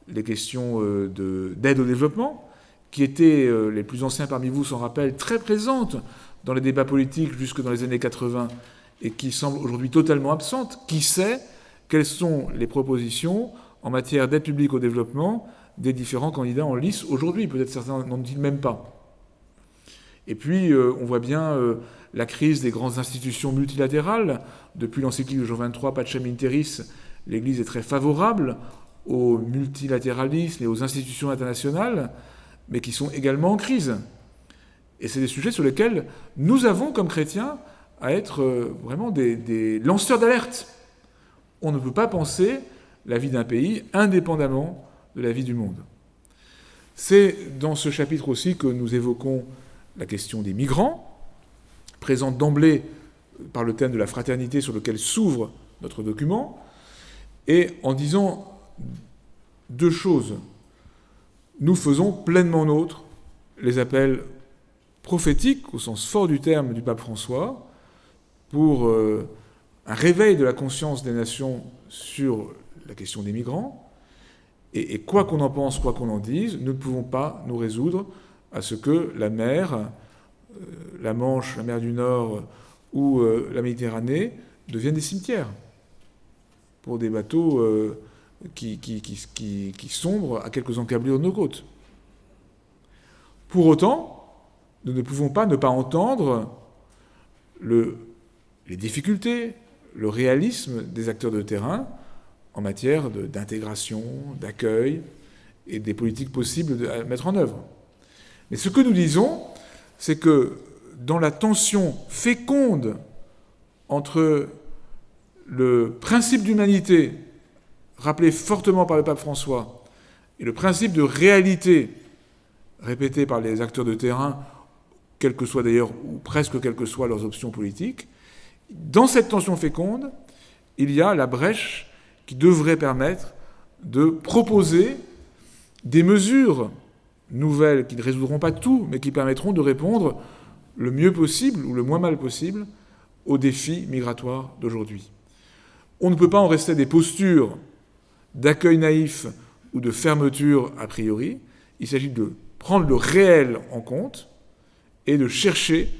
Speaker 1: les questions d'aide au développement, qui étaient, les plus anciens parmi vous s'en rappellent, très présentes dans les débats politiques jusque dans les années 80, et qui semblent aujourd'hui totalement absentes. Qui sait quelles sont les propositions en matière d'aide publique au développement des différents candidats en lice aujourd'hui? Peut-être certains n'en disent même pas. Et puis, on voit bien la crise des grandes institutions multilatérales. Depuis l'encyclique de Jean XXIII, Pacem in Terris, l'Église est très favorable au multilatéralisme et aux institutions internationales, mais qui sont également en crise. Et c'est des sujets sur lesquels nous avons, comme chrétiens, à être vraiment des lanceurs d'alerte. On ne peut pas penser la vie d'un pays indépendamment de la vie du monde. C'est dans ce chapitre aussi que nous évoquons la question des migrants, présente d'emblée par le thème de la fraternité sur lequel s'ouvre notre document, et en disant deux choses. Nous faisons pleinement nôtres les appels prophétiques, au sens fort du terme, du pape François, pour un réveil de la conscience des nations sur la question des migrants. Et quoi qu'on en pense, quoi qu'on en dise, nous ne pouvons pas nous résoudre à ce que la mer, la Manche, la mer du Nord ou la Méditerranée deviennent des cimetières pour des bateaux qui sombrent à quelques encablures de nos côtes. Pour autant, nous ne pouvons pas ne pas entendre les difficultés, le réalisme des acteurs de terrain en matière d'intégration, d'accueil et des politiques possibles à mettre en œuvre. Mais ce que nous disons, c'est que dans la tension féconde entre le principe d'humanité, rappelé fortement par le pape François, et le principe de réalité, répété par les acteurs de terrain, quelles que soient d'ailleurs, ou presque quelles que soient leurs options politiques, dans cette tension féconde, il y a la brèche qui devrait permettre de proposer des mesures nouvelles qui ne résoudront pas tout, mais qui permettront de répondre le mieux possible ou le moins mal possible aux défis migratoires d'aujourd'hui. On ne peut pas en rester à des postures d'accueil naïf ou de fermeture a priori. Il s'agit de prendre le réel en compte et de chercher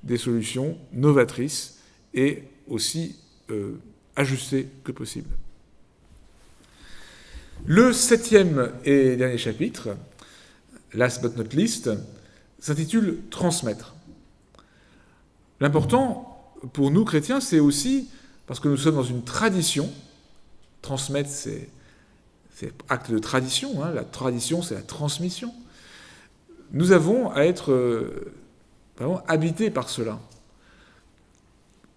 Speaker 1: des solutions novatrices et aussi ajustées que possible. Le 7e et dernier chapitre, last but not least, s'intitule « Transmettre ». L'important pour nous chrétiens, c'est aussi, parce que nous sommes dans une tradition, transmettre c'est acte de tradition, la tradition c'est la transmission, nous avons à être vraiment habités par cela.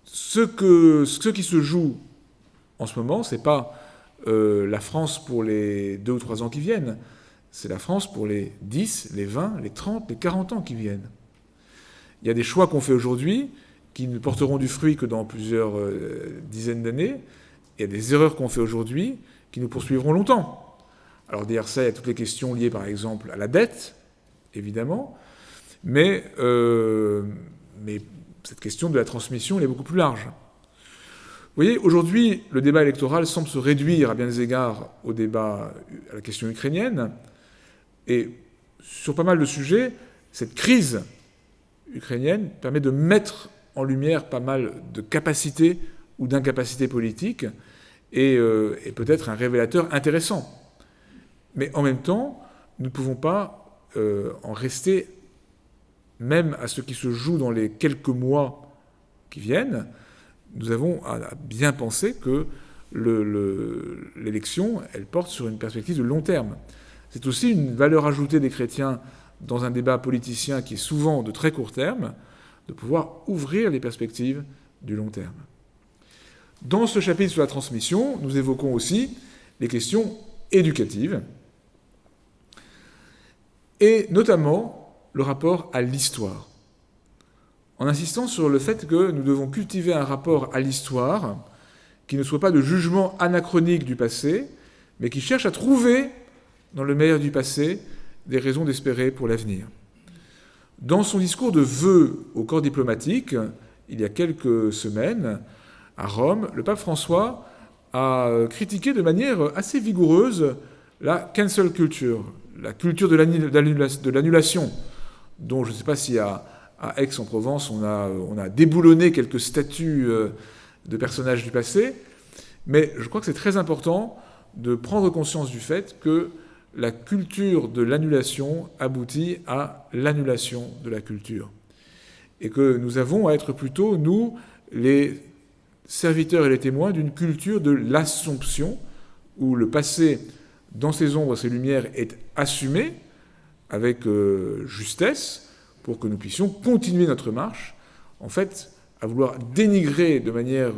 Speaker 1: Ce qui se joue en ce moment, c'est pas la France pour les 2 ou 3 ans qui viennent, c'est la France pour les 10, les 20, les 30, les 40 ans qui viennent. Il y a des choix qu'on fait aujourd'hui qui ne porteront du fruit que dans plusieurs dizaines d'années. Il y a des erreurs qu'on fait aujourd'hui qui nous poursuivront longtemps. Alors derrière ça, il y a toutes les questions liées par exemple à la dette, évidemment, mais cette question de la transmission, elle est beaucoup plus large. Vous voyez, aujourd'hui, le débat électoral semble se réduire à bien des égards au débat, à la question ukrainienne, et sur pas mal de sujets, cette crise ukrainienne permet de mettre en lumière pas mal de capacités ou d'incapacités politiques, et peut-être un révélateur intéressant. Mais en même temps, nous ne pouvons pas en rester, même à ce qui se joue dans les quelques mois qui viennent. Nous avons à bien penser que l'élection, elle porte sur une perspective de long terme. C'est aussi une valeur ajoutée des chrétiens dans un débat politicien qui est souvent de très court terme, de pouvoir ouvrir les perspectives du long terme. Dans ce chapitre sur la transmission, nous évoquons aussi les questions éducatives, et notamment le rapport à l'histoire, en insistant sur le fait que nous devons cultiver un rapport à l'histoire qui ne soit pas de jugement anachronique du passé, mais qui cherche à trouver, dans le meilleur du passé, des raisons d'espérer pour l'avenir. Dans son discours de vœux au corps diplomatique, il y a quelques semaines, à Rome, le pape François a critiqué de manière assez vigoureuse la cancel culture, la culture de l'annulation, dont je ne sais pas si à Aix-en-Provence on a déboulonné quelques statues de personnages du passé, mais je crois que c'est très important de prendre conscience du fait que la culture de l'annulation aboutit à l'annulation de la culture. Et que nous avons à être plutôt, nous, les serviteurs et les témoins d'une culture de l'assomption, où le passé, dans ses ombres et ses lumières, est assumé avec justesse, pour que nous puissions continuer notre marche, en fait, à vouloir dénigrer de manière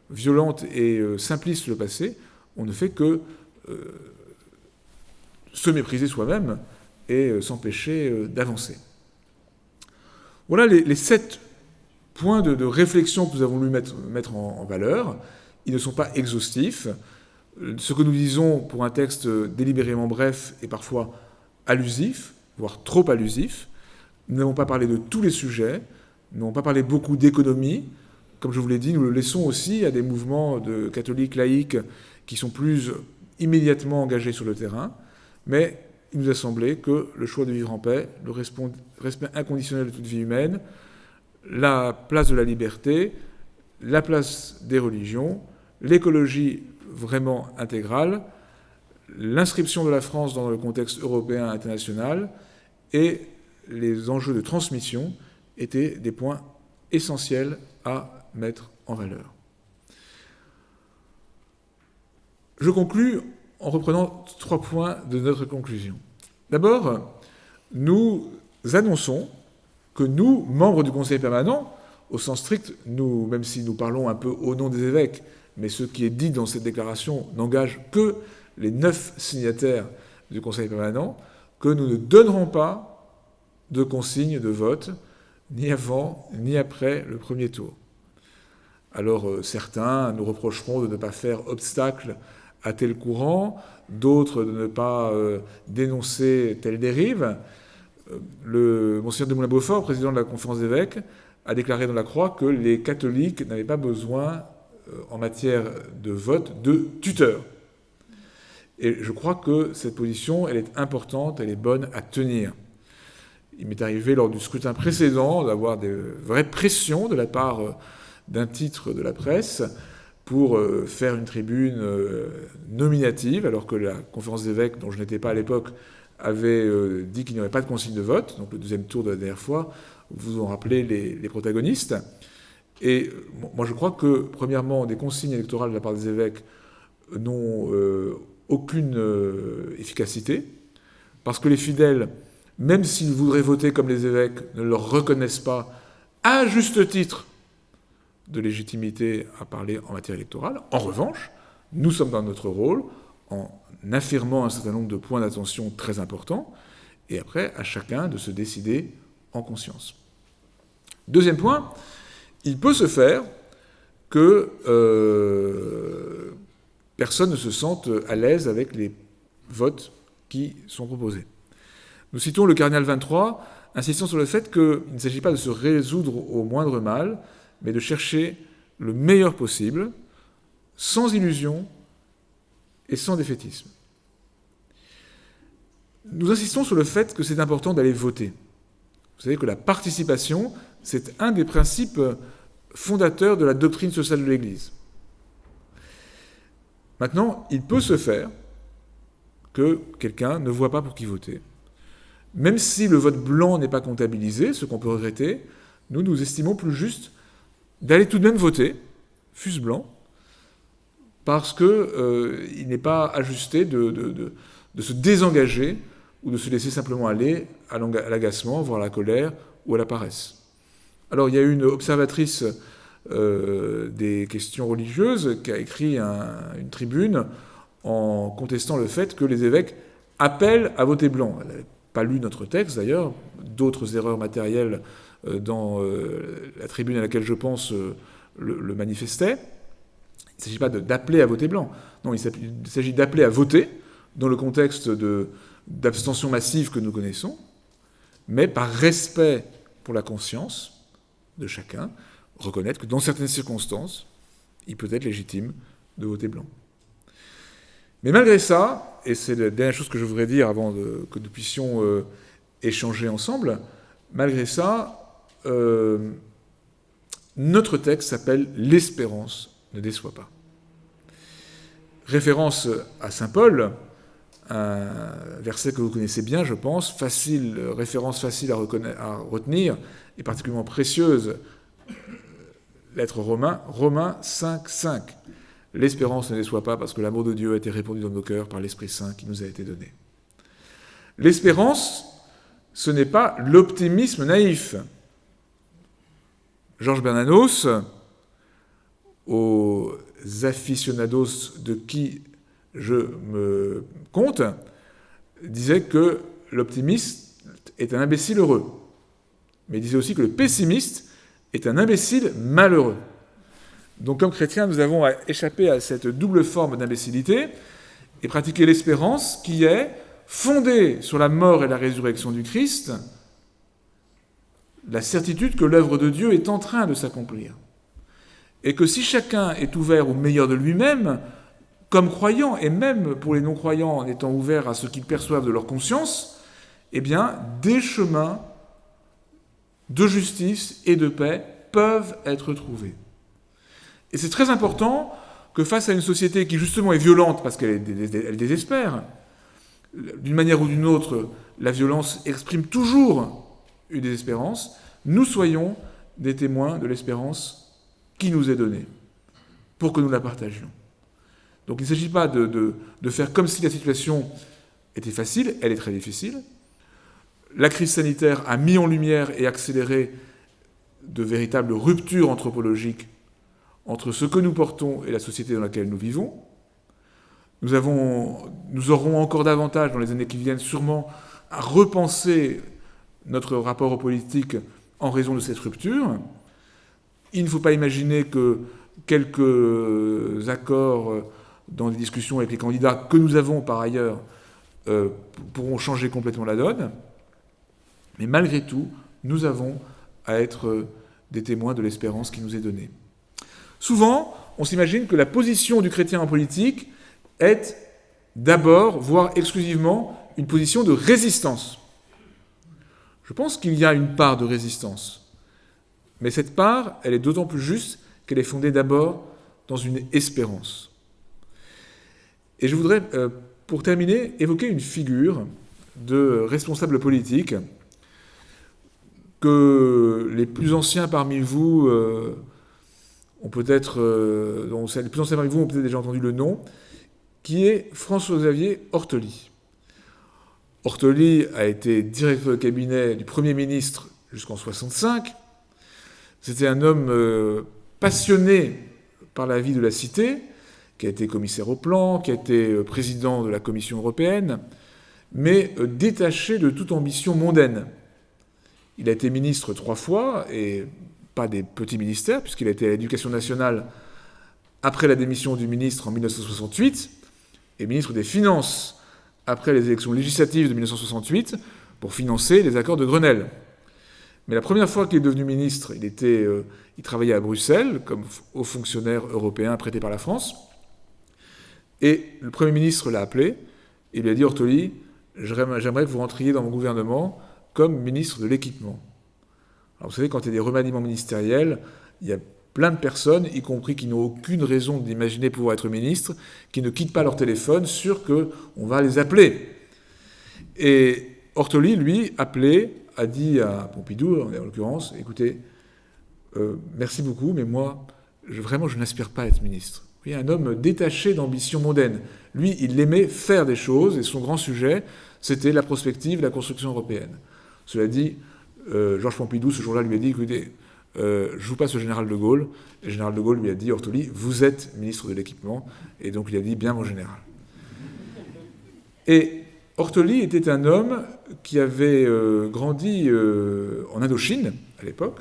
Speaker 1: violente et simpliste le passé, on ne fait que se mépriser soi-même et s'empêcher d'avancer. Voilà les 7 points de réflexion que nous avons voulu mettre en valeur. Ils ne sont pas exhaustifs. Ce que nous disons pour un texte délibérément bref est parfois allusif, voire trop allusif. Nous n'avons pas parlé de tous les sujets, nous n'avons pas parlé beaucoup d'économie. Comme je vous l'ai dit, nous le laissons aussi à des mouvements de catholiques laïcs qui sont plus immédiatement engagés sur le terrain. Mais il nous a semblé que le choix de vivre en paix, le respect inconditionnel de toute vie humaine, la place de la liberté, la place des religions, l'écologie vraiment intégrale, l'inscription de la France dans le contexte européen et international et les enjeux de transmission étaient des points essentiels à mettre en valeur. Je conclus en reprenant 3 points de notre conclusion. D'abord, nous annonçons que nous, membres du Conseil permanent, au sens strict, nous, même si nous parlons un peu au nom des évêques, mais ce qui est dit dans cette déclaration n'engage que les 9 signataires du Conseil permanent, que nous ne donnerons pas de consignes de vote, ni avant, ni après le premier tour. Alors certains nous reprocheront de ne pas faire obstacle à tel courant, d'autres de ne pas dénoncer telle dérive. Le Monseigneur de Moulin-Beaufort, président de la Conférence d'évêques, a déclaré dans la Croix que les catholiques n'avaient pas besoin, en matière de vote, de tuteurs. Et je crois que cette position, elle est importante, elle est bonne à tenir. Il m'est arrivé lors du scrutin précédent d'avoir des vraies pressions de la part d'un titre de la presse pour faire une tribune nominative, alors que la Conférence d'évêques, dont je n'étais pas à l'époque, avait dit qu'il n'y aurait pas de consigne de vote. Donc le deuxième tour de la dernière fois, vous en rappelez les protagonistes. Et moi je crois que, premièrement, des consignes électorales de la part des évêques n'ont aucune efficacité, parce que les fidèles, même s'ils voudraient voter comme les évêques, ne leur reconnaissent pas, à juste titre, de légitimité à parler en matière électorale. En revanche, nous sommes dans notre rôle en affirmant un certain nombre de points d'attention très importants, et après, à chacun de se décider en conscience. Deuxième point, il peut se faire que personne ne se sente à l'aise avec les votes qui sont proposés. Nous citons le cardinal 23, insistant sur le fait qu'il ne s'agit pas de se résoudre au moindre mal, mais de chercher le meilleur possible, sans illusion et sans défaitisme. Nous insistons sur le fait que c'est important d'aller voter. Vous savez que la participation, c'est un des principes fondateurs de la doctrine sociale de l'Église. Maintenant, il peut se faire que quelqu'un ne voit pas pour qui voter. Même si le vote blanc n'est pas comptabilisé, ce qu'on peut regretter, nous estimons plus juste d'aller tout de même voter, fût-ce blanc, parce qu'il n'est pas ajusté de se désengager ou de se laisser simplement aller à l'agacement, voire à la colère ou à la paresse. Alors il y a une observatrice des questions religieuses qui a écrit une tribune en contestant le fait que les évêques appellent à voter blanc. Elle n'avait pas lu notre texte d'ailleurs, d'autres erreurs matérielles dans la tribune à laquelle je pense le manifestait. Il ne s'agit pas d'appeler à voter blanc. Non, il s'agit d'appeler à voter dans le contexte d'abstention massive que nous connaissons, mais par respect pour la conscience de chacun, reconnaître que dans certaines circonstances, il peut être légitime de voter blanc. Mais malgré ça, et c'est la dernière chose que je voudrais dire avant que nous puissions échanger ensemble, malgré ça, notre texte s'appelle « L'espérance ne déçoit pas ». Référence à saint Paul, un verset que vous connaissez bien, je pense, référence facile à retenir, et particulièrement précieuse, lettre Romains 5, 5. L'espérance ne déçoit pas parce que l'amour de Dieu a été répandu dans nos cœurs par l'Esprit Saint qui nous a été donné. L'espérance, ce n'est pas l'optimisme naïf. Georges Bernanos, aux aficionados de qui je me compte, disait que l'optimiste est un imbécile heureux. Mais il disait aussi que le pessimiste est un imbécile malheureux. Donc comme chrétiens, nous avons échappé à cette double forme d'imbécilité et pratiquer l'espérance qui est fondée sur la mort et la résurrection du Christ, la certitude que l'œuvre de Dieu est en train de s'accomplir. Et que si chacun est ouvert au meilleur de lui-même, comme croyant, et même pour les non-croyants en étant ouverts à ce qu'ils perçoivent de leur conscience, eh bien, des chemins de justice et de paix peuvent être trouvés. Et c'est très important que face à une société qui justement est violente parce qu'elle désespère, d'une manière ou d'une autre, la violence exprime toujours une désespérance, nous soyons des témoins de l'espérance qui nous est donnée, pour que nous la partagions. Donc il ne s'agit pas de faire comme si la situation était facile, elle est très difficile. La crise sanitaire a mis en lumière et accéléré de véritables ruptures anthropologiques entre ce que nous portons et la société dans laquelle nous vivons. Nous aurons encore davantage, dans les années qui viennent, sûrement, à repenser notre rapport aux politiques en raison de cette rupture. Il ne faut pas imaginer que quelques accords dans des discussions avec les candidats que nous avons par ailleurs pourront changer complètement la donne. Mais malgré tout, nous avons à être des témoins de l'espérance qui nous est donnée. Souvent, on s'imagine que la position du chrétien en politique est d'abord, voire exclusivement, une position de résistance. Je pense qu'il y a une part de résistance. Mais cette part, elle est d'autant plus juste qu'elle est fondée d'abord dans une espérance. Et je voudrais, pour terminer, évoquer une figure de responsable politique que les plus anciens parmi vous ont peut-être, dont les plus anciens parmi vous ont peut-être déjà entendu le nom, qui est François-Xavier Ortoli. Ortoli a été directeur de cabinet du Premier ministre jusqu'en 1965. C'était un homme passionné par la vie de la cité, qui a été commissaire au plan, qui a été président de la Commission européenne, mais détaché de toute ambition mondaine. Il a été ministre 3 fois, et pas des petits ministères, puisqu'il a été à l'Éducation nationale après la démission du ministre en 1968, et ministre des Finances après les élections législatives de 1968, pour financer les accords de Grenelle. Mais la première fois qu'il est devenu ministre, il travaillait à Bruxelles, comme haut fonctionnaire européen prêté par la France, et le Premier ministre l'a appelé, et lui a dit « Ortoli, j'aimerais que vous rentriez dans mon gouvernement comme ministre de l'équipement ». Alors vous savez, quand il y a des remaniements ministériels, il y a plein de personnes, y compris qui n'ont aucune raison d'imaginer pouvoir être ministre, qui ne quittent pas leur téléphone, sûrs qu'on va les appeler. Et Ortoli, lui, appelé, a dit à Pompidou, en l'occurrence, « Écoutez, merci beaucoup, mais moi, vraiment, je n'aspire pas à être ministre. » Vous voyez, un homme détaché d'ambition mondaine. Lui, il aimait faire des choses, et son grand sujet, c'était la prospective, la construction européenne. Cela dit, Georges Pompidou, ce jour-là, lui a dit « Écoutez, je vous passe au général de Gaulle. » Et le général de Gaulle lui a dit « Ortoli, vous êtes ministre de l'équipement. » Et donc il a dit « Bien, mon général. » Et Ortoli était un homme qui avait grandi en Indochine, à l'époque,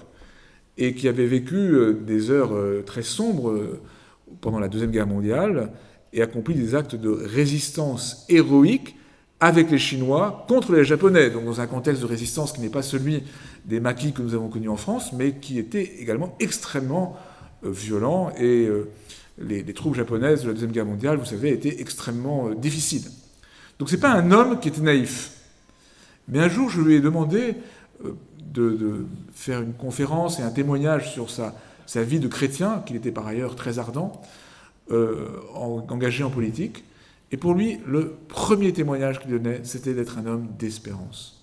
Speaker 1: et qui avait vécu des heures très sombres pendant la Deuxième Guerre mondiale, et accompli des actes de résistance héroïque avec les Chinois contre les Japonais, donc dans un contexte de résistance qui n'est pas celui des maquis que nous avons connus en France, mais qui était également extrêmement violent, et les troupes japonaises de la Deuxième Guerre mondiale, vous savez, étaient extrêmement difficiles. Donc c'est pas un homme qui était naïf. Mais un jour, je lui ai demandé de faire une conférence et un témoignage sur sa vie de chrétien, qu'il était par ailleurs très ardent, engagé en politique. Et pour lui, le premier témoignage qu'il donnait, c'était d'être un homme d'espérance.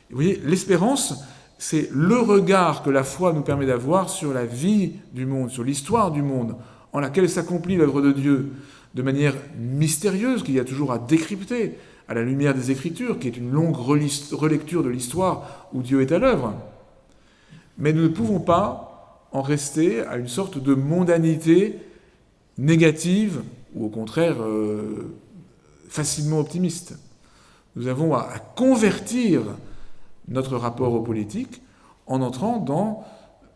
Speaker 1: Et vous voyez, l'espérance, c'est le regard que la foi nous permet d'avoir sur la vie du monde, sur l'histoire du monde, en laquelle s'accomplit l'œuvre de Dieu de manière mystérieuse, qu'il y a toujours à décrypter, à la lumière des Écritures, qui est une longue relecture de l'histoire où Dieu est à l'œuvre. Mais nous ne pouvons pas en rester à une sorte de mondanité négative ou au contraire facilement optimiste. Nous avons à convertir notre rapport aux politiques en entrant dans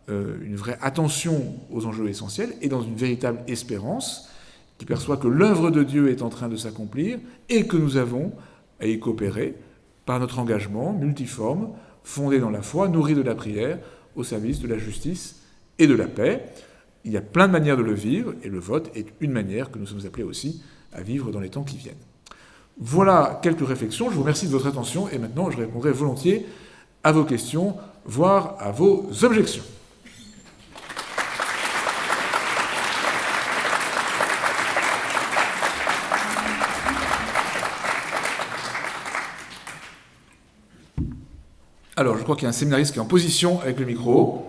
Speaker 1: une vraie attention aux enjeux essentiels et dans une véritable espérance qui perçoit que l'œuvre de Dieu est en train de s'accomplir et que nous avons à y coopérer par notre engagement multiforme, fondé dans la foi, nourri de la prière, au service de la justice et de la paix. Il y a plein de manières de le vivre, et le vote est une manière que nous sommes appelés aussi à vivre dans les temps qui viennent. Voilà quelques réflexions, je vous remercie de votre attention, et maintenant je répondrai volontiers à vos questions, voire à vos objections. Alors, je crois qu'il y a un séminariste qui est en position avec le micro.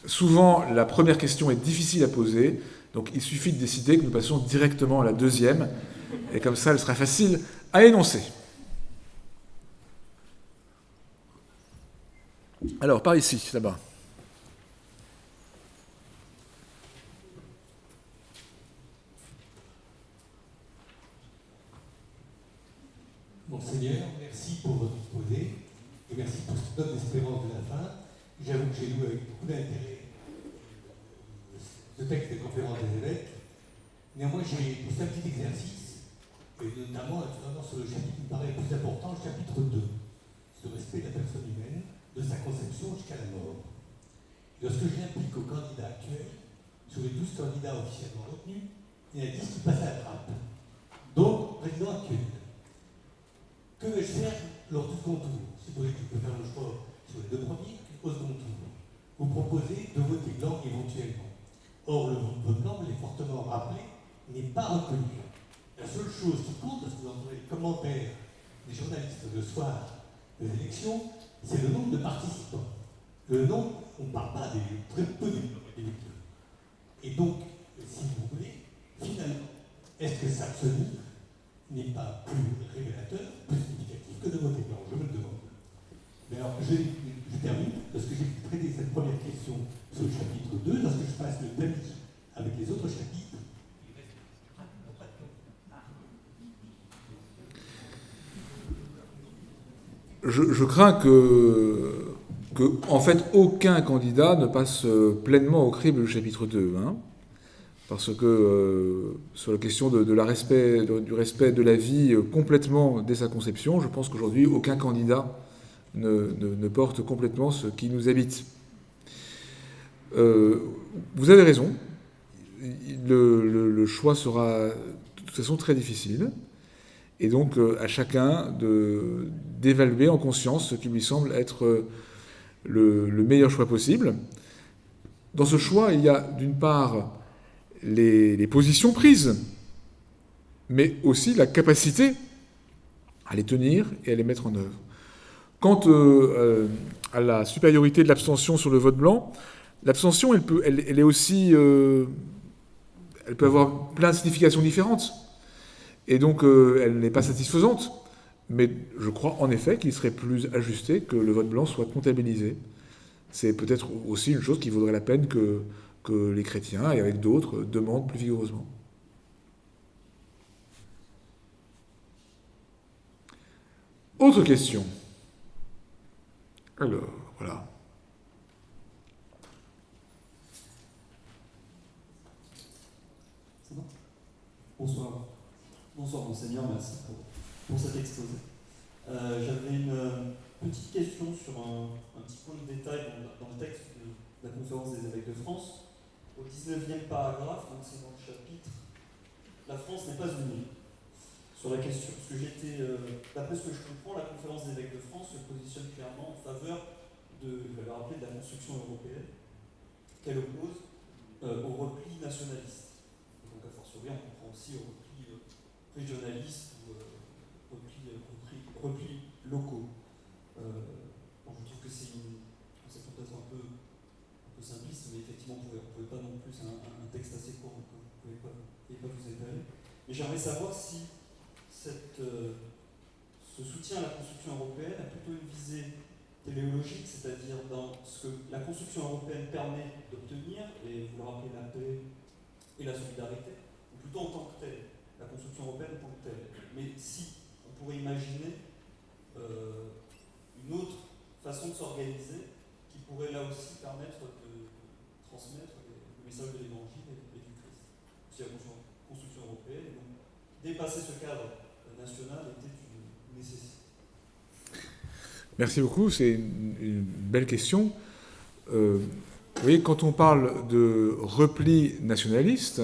Speaker 1: Souvent, la première question est difficile à poser, donc il suffit de décider que nous passions directement à la deuxième, et comme ça, elle sera facile à énoncer. Alors, par ici, là-bas.
Speaker 2: Monseigneur, merci pour votre exposé et merci pour cette note d'espérance de la fin. J'avoue que j'ai lu avec beaucoup d'intérêt ce texte des conférences des évêques. Néanmoins, j'ai fait un petit exercice, et notamment sur le chapitre qui me paraît le plus important, le chapitre 2, sur le respect de la personne humaine, de sa conception jusqu'à la mort. Lorsque je l'implique au candidat actuel, sur les 12 candidats officiellement retenus, il y en a 10 qui passent à la trappe. Donc, président actuel. Que vais-je faire lors du second tour? Si vous voulez, je peux faire le choix sur les deux premiers, au second tour. Vous proposez de voter blanc éventuellement. Or, le vote blanc, il est fortement rappelé, n'est pas reconnu. La seule chose qui compte, parce que vous entendez les commentaires des journalistes le soir des élections, c'est le nombre de participants. Le nombre, on ne parle pas des très peu d'électeurs. Et donc, si vous voulez, finalement, est-ce que ça n'est pas plus révélateur, plus significatif que de voter blanc? Je me le demande. Mais alors, je termine, parce que j'ai traité cette première question sur le chapitre 2, lorsque je passe le tamis avec les autres chapitres.
Speaker 1: Je crains que, en fait, aucun candidat ne passe pleinement au crible du chapitre 2, hein, parce que sur la question du respect de la vie complètement dès sa conception, je pense qu'aujourd'hui, aucun candidat ne porte complètement ce qui nous habite. Vous avez raison, le choix sera de toute façon très difficile, et donc à chacun d'évaluer en conscience ce qui lui semble être le meilleur choix possible. Dans ce choix, il y a d'une part les positions prises, mais aussi la capacité à les tenir et à les mettre en œuvre. Quant à la supériorité de l'abstention sur le vote blanc, l'abstention, elle est aussi... elle peut avoir plein de significations différentes. Et donc, elle n'est pas satisfaisante. Mais je crois en effet qu'il serait plus ajusté que le vote blanc soit comptabilisé. C'est peut-être aussi une chose qui vaudrait la peine que les chrétiens, et avec d'autres, demandent plus vigoureusement. Autre question. Alors, voilà.
Speaker 3: C'est bon? Bonsoir. Bonsoir, Monseigneur, merci pour cet exposé. J'avais une petite question sur un petit point de détail dans le texte de la Conférence des évêques de France. Au 19e paragraphe, donc c'est dans le chapitre « La France n'est pas unie ». Sur la question, parce que d'après ce que je comprends, la Conférence des évêques de France se positionne clairement en faveur je vais rappeler, de la construction européenne, qu'elle oppose au repli nationaliste. Donc, a fortiori, on comprend aussi au repli régionaliste ou repli locaux. Je trouve que c'est une conception peut-être un peu simpliste, mais effectivement, on ne pouvait pas non plus, c'est un texte assez court, donc vous ne pouvez pas vous étaler. Mais j'aimerais savoir si ce soutien à la construction européenne a plutôt une visée téléologique, c'est-à-dire dans ce que la construction européenne permet d'obtenir, et vous le rappelez, la paix et la solidarité, ou plutôt en tant que telle, la construction européenne en tant que telle. Mais si on pourrait imaginer une autre façon de s'organiser qui pourrait là aussi permettre de transmettre le message de l'Évangile et du Christ. Si la construction européenne, et donc dépasser ce cadre national était une nécessité.
Speaker 1: Merci beaucoup, c'est une belle question. Vous voyez, quand on parle de repli nationaliste,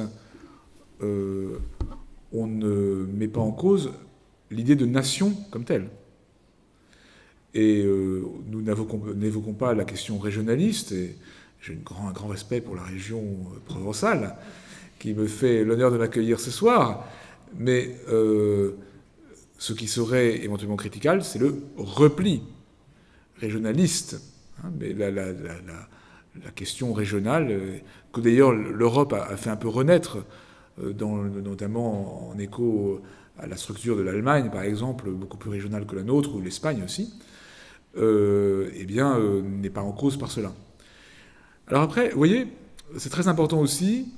Speaker 1: on ne met pas en cause l'idée de nation comme telle. Et nous n'évoquons pas la question régionaliste, et j'ai un grand respect pour la région provençale, qui me fait l'honneur de m'accueillir ce soir, mais ce qui serait éventuellement critiquable, c'est le repli régionaliste. Mais la question régionale, que d'ailleurs l'Europe a fait un peu renaître, notamment en écho à la structure de l'Allemagne, par exemple, beaucoup plus régionale que la nôtre, ou l'Espagne aussi, n'est pas en cause par cela. Alors après, vous voyez, c'est très important aussi,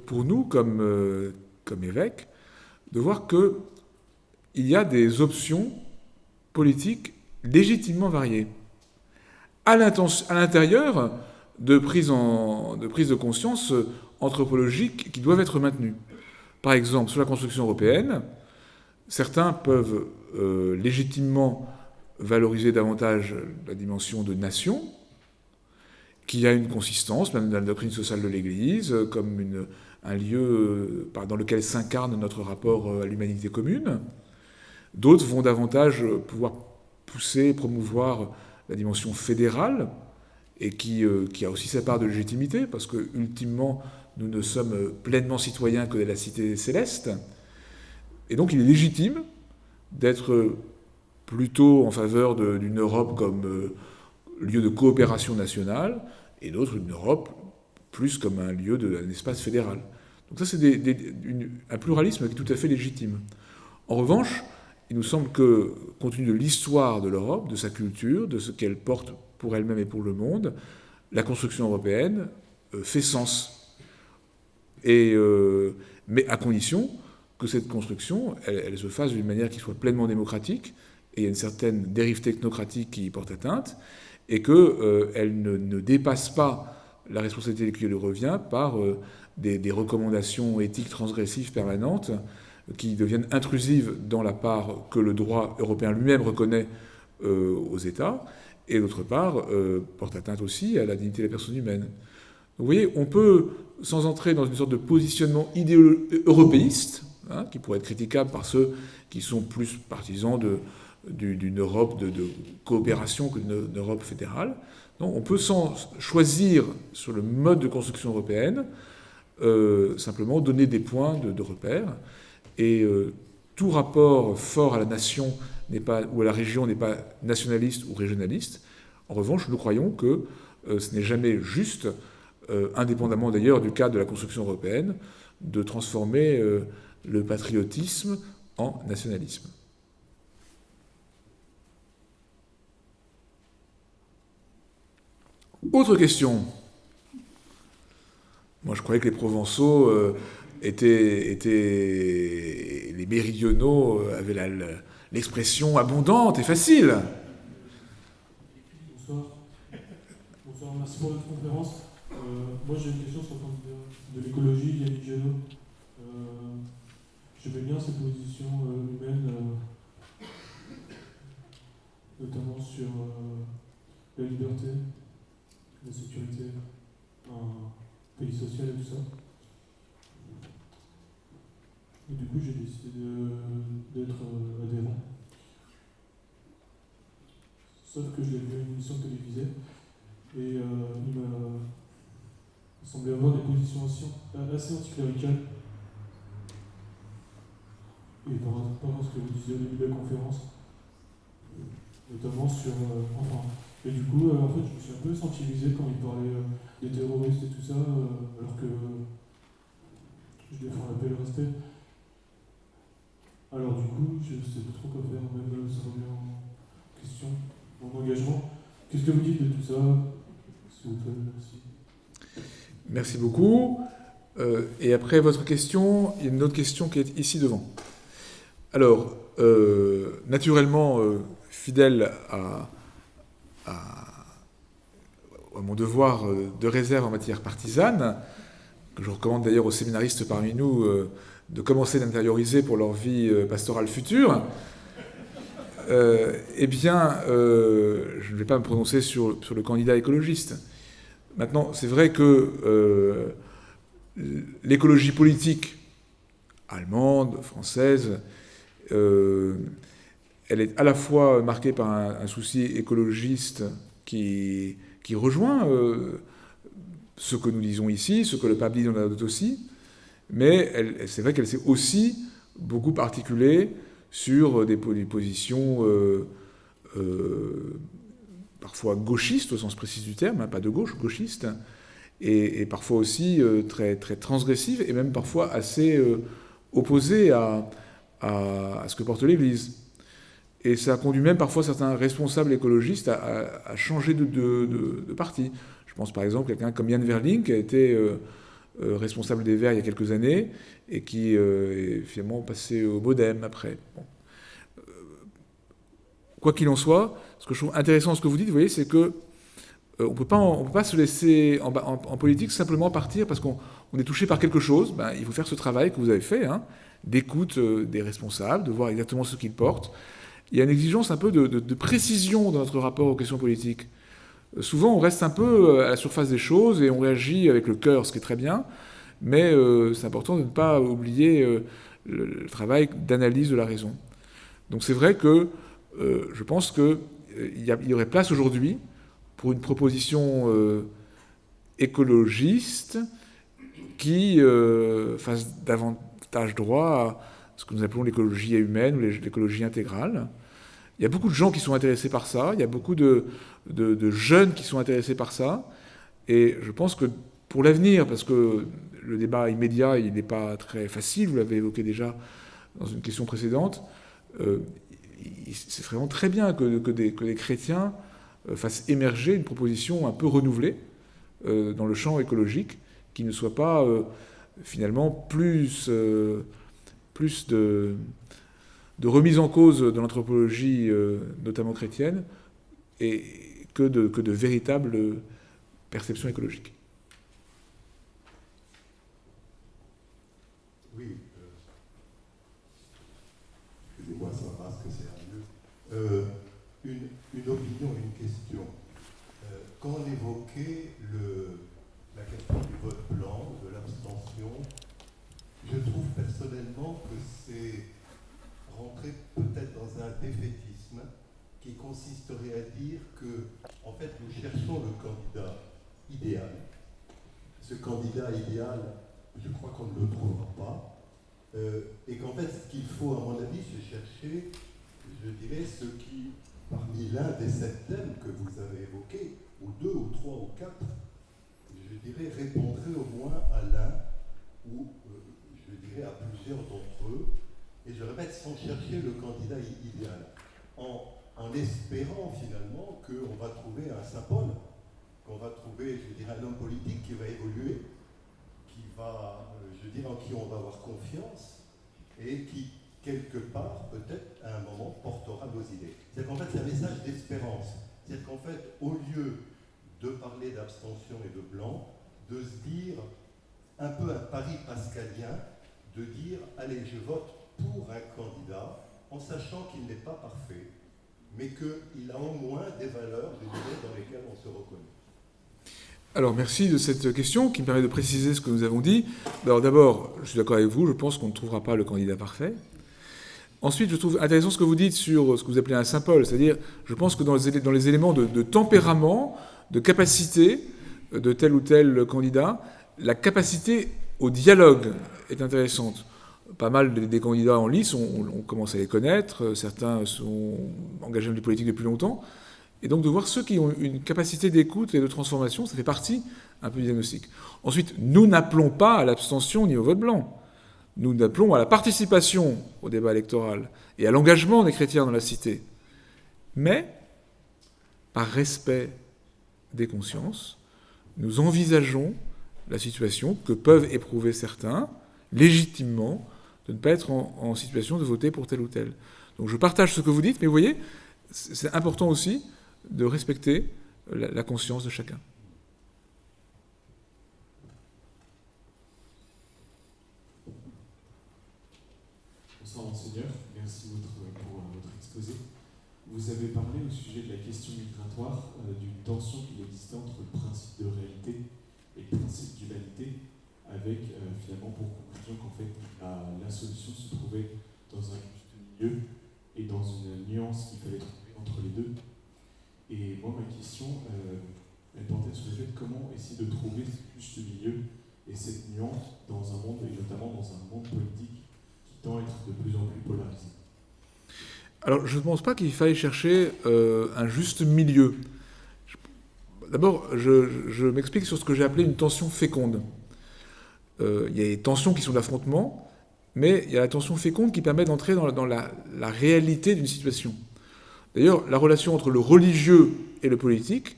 Speaker 1: pour nous, comme évêques, de voir qu'il y a des options politiques légitimement variées, à l'intérieur de prises de conscience anthropologiques qui doivent être maintenues. Par exemple, sur la construction européenne, certains peuvent légitimement valoriser davantage la dimension de nation, qui a une consistance, même dans la doctrine sociale de l'Église, comme un lieu dans lequel s'incarne notre rapport à l'humanité commune. D'autres vont davantage pouvoir pousser, promouvoir la dimension fédérale, et qui a aussi sa part de légitimité, parce que, ultimement, nous ne sommes pleinement citoyens que de la cité céleste. Et donc, il est légitime d'être plutôt en faveur d'une Europe comme lieu de coopération nationale, et d'autres une Europe plus comme un lieu d'un espace fédéral. Donc ça, c'est un pluralisme qui est tout à fait légitime. En revanche, il nous semble que, compte tenu de l'histoire de l'Europe, de sa culture, de ce qu'elle porte pour elle-même et pour le monde, la construction européenne fait sens. Mais à condition que cette construction, elle se fasse d'une manière qui soit pleinement démocratique, et il y a une certaine dérive technocratique qui y porte atteinte, et qu'elle ne dépasse pas la responsabilité qui lui revient par des recommandations éthiques transgressives permanentes qui deviennent intrusives dans la part que le droit européen lui-même reconnaît aux États, et d'autre part, porte atteinte aussi à la dignité de la personne humaine. Donc, vous voyez, on peut, sans entrer dans une sorte de positionnement européiste, qui pourrait être critiquable par ceux qui sont plus partisans d'une Europe de coopération que d'une Europe fédérale. Non, on peut, sans choisir sur le mode de construction européenne, simplement donner des points de repère. Et tout rapport fort à la nation ou à la région n'est pas nationaliste ou régionaliste. En revanche, nous croyons que ce n'est jamais juste, indépendamment d'ailleurs du cadre de la construction européenne, de transformer le patriotisme en nationalisme. Autre question. Moi, je croyais que les Provençaux les méridionaux avaient l'expression abondante et facile.
Speaker 4: Bonsoir. Bonsoir, merci pour votre conférence. Moi, j'ai une question sur le point de l'écologie, Yannick Jadot. J'aimais bien cette position humaine, notamment sur la liberté, la sécurité, un pays social et tout ça. Et du coup, j'ai décidé d'être adhérent. Sauf que je l'ai vu à une émission télévisée et il m'a semblé avoir des positions assez anticléricales. Et par rapport à ce que vous disiez au début de la conférence, notamment sur. Et du coup, en fait, je me suis un peu sensibilisé quand il parlait des terroristes et tout ça, alors que je défends la paix et le respect. Alors, du coup, je ne sais pas trop quoi faire, même ça remet en question. mon engagement. Qu'est-ce que vous dites de tout ça, s'il vous plaît? Merci.
Speaker 1: Merci beaucoup. Et après votre question, il y a une autre question qui est ici devant. Alors, naturellement, fidèle à mon devoir de réserve en matière partisane, que je recommande d'ailleurs aux séminaristes parmi nous de commencer d'intérioriser pour leur vie pastorale future, eh bien, je ne vais pas me prononcer sur le candidat écologiste. Maintenant, c'est vrai que l'écologie politique allemande, française, elle est à la fois marquée par un souci écologiste qui rejoint ce que nous disons ici, ce que le pape dit dans la note aussi, mais c'est vrai qu'elle s'est aussi beaucoup articulée sur des positions parfois gauchistes au sens précis du terme, hein, pas de gauche, gauchistes, et parfois aussi très, très transgressives, et même parfois assez opposées à ce que porte l'Église. Et ça a conduit même parfois certains responsables écologistes à changer de parti. Je pense par exemple à quelqu'un comme Jan Verling, qui a été responsable des Verts il y a quelques années, et qui est finalement passé au Modem après. Bon. Quoi qu'il en soit, ce que je trouve intéressant dans ce que vous dites, vous voyez, c'est que on peut pas se laisser en politique simplement partir parce qu'on est touché par quelque chose. Ben, il faut faire ce travail que vous avez fait, hein, d'écoute des responsables, de voir exactement ce qu'ils portent. Il y a une exigence un peu de précision dans notre rapport aux questions politiques. Souvent, on reste un peu à la surface des choses et on réagit avec le cœur, ce qui est très bien, mais c'est important de ne pas oublier le travail d'analyse de la raison. Donc c'est vrai que je pense qu'il y aurait place aujourd'hui pour une proposition écologiste qui fasse davantage droit à ce que nous appelons l'écologie humaine ou l'écologie intégrale. Il y a beaucoup de gens qui sont intéressés par ça, il y a beaucoup de jeunes qui sont intéressés par ça, et je pense que pour l'avenir, parce que le débat immédiat, il n'est pas très facile, vous l'avez évoqué déjà dans une question précédente, c'est vraiment très bien que des chrétiens fassent émerger une proposition un peu renouvelée dans le champ écologique, qui ne soit pas finalement plus de remise en cause de l'anthropologie, notamment chrétienne, et que de véritables perceptions écologiques.
Speaker 5: Oui. Excusez-moi, ça va, parce que c'est un lieu. Une opinion et une question. Quand on évoquait la question du vote blanc, de l'abstention, je trouve personnellement que c'est rentrer peut-être dans un défaitisme qui consisterait à dire que, en fait, nous cherchons le candidat idéal. Ce candidat idéal, je crois qu'on ne le trouvera pas. Et qu'en fait, ce qu'il faut, à mon avis, c'est chercher, je dirais, ce qui, parmi l'un des 7 thèmes que vous avez évoqués, ou 2, ou 3, ou 4, je dirais, répondrait au moins à l'un, ou je dirais à plusieurs d'entre eux, et je répète, sans chercher le candidat idéal, en espérant finalement qu'on va trouver un Saint Paul, qu'on va trouver, je dirais, un homme politique qui va évoluer, qui va, je dirais, en qui on va avoir confiance, et qui, quelque part, peut-être, à un moment, portera nos idées. C'est qu'en fait, c'est un message d'espérance. C'est qu'en fait, au lieu de parler d'abstention et de blanc, de se dire, un peu un pari pascalien, de dire, allez, je vote pour un candidat, en sachant qu'il n'est pas parfait, mais qu'il a au moins des valeurs, des idées dans lesquelles on se reconnaît.
Speaker 1: Alors merci de cette question qui me permet de préciser ce que nous avons dit. Alors d'abord, je suis d'accord avec vous, je pense qu'on ne trouvera pas le candidat parfait. Ensuite, je trouve intéressant ce que vous dites sur ce que vous appelez un Saint Paul, c'est-à-dire, je pense que dans les éléments de tempérament, de capacité de tel ou tel candidat, la capacité au dialogue est intéressante. Pas mal des candidats en lice, on commence à les connaître, certains sont engagés dans les politiques depuis longtemps, et donc de voir ceux qui ont une capacité d'écoute et de transformation, ça fait partie un peu du diagnostic. Ensuite, nous n'appelons pas à l'abstention ni au vote blanc. Nous appelons à la participation au débat électoral et à l'engagement des chrétiens dans la cité. Mais par respect des consciences, nous envisageons la situation que peuvent éprouver certains, légitimement, de ne pas être en situation de voter pour tel ou tel. Donc je partage ce que vous dites, mais vous voyez, c'est important aussi de respecter la conscience de chacun.
Speaker 4: Bonsoir Monseigneur, merci pour votre exposé. Vous avez parlé au sujet de la question migratoire d'une tension qui existait entre le principe de réalité et le principe d'humanité, avec finalement pour conclusion qu'en fait la solution se trouvait dans un juste milieu et dans une nuance qu'il fallait trouver entre les deux. Et moi, ma question, elle portait sur le fait de comment essayer de trouver ce juste milieu et cette nuance dans un monde, et notamment dans un monde politique qui tend à être de plus en plus polarisé.
Speaker 1: Alors, je ne pense pas qu'il faille chercher un juste milieu. D'abord, je m'explique sur ce que j'ai appelé une tension féconde. Il y a des tensions qui sont d'affrontement, mais il y a la tension féconde qui permet d'entrer dans la réalité d'une situation. D'ailleurs, la relation entre le religieux et le politique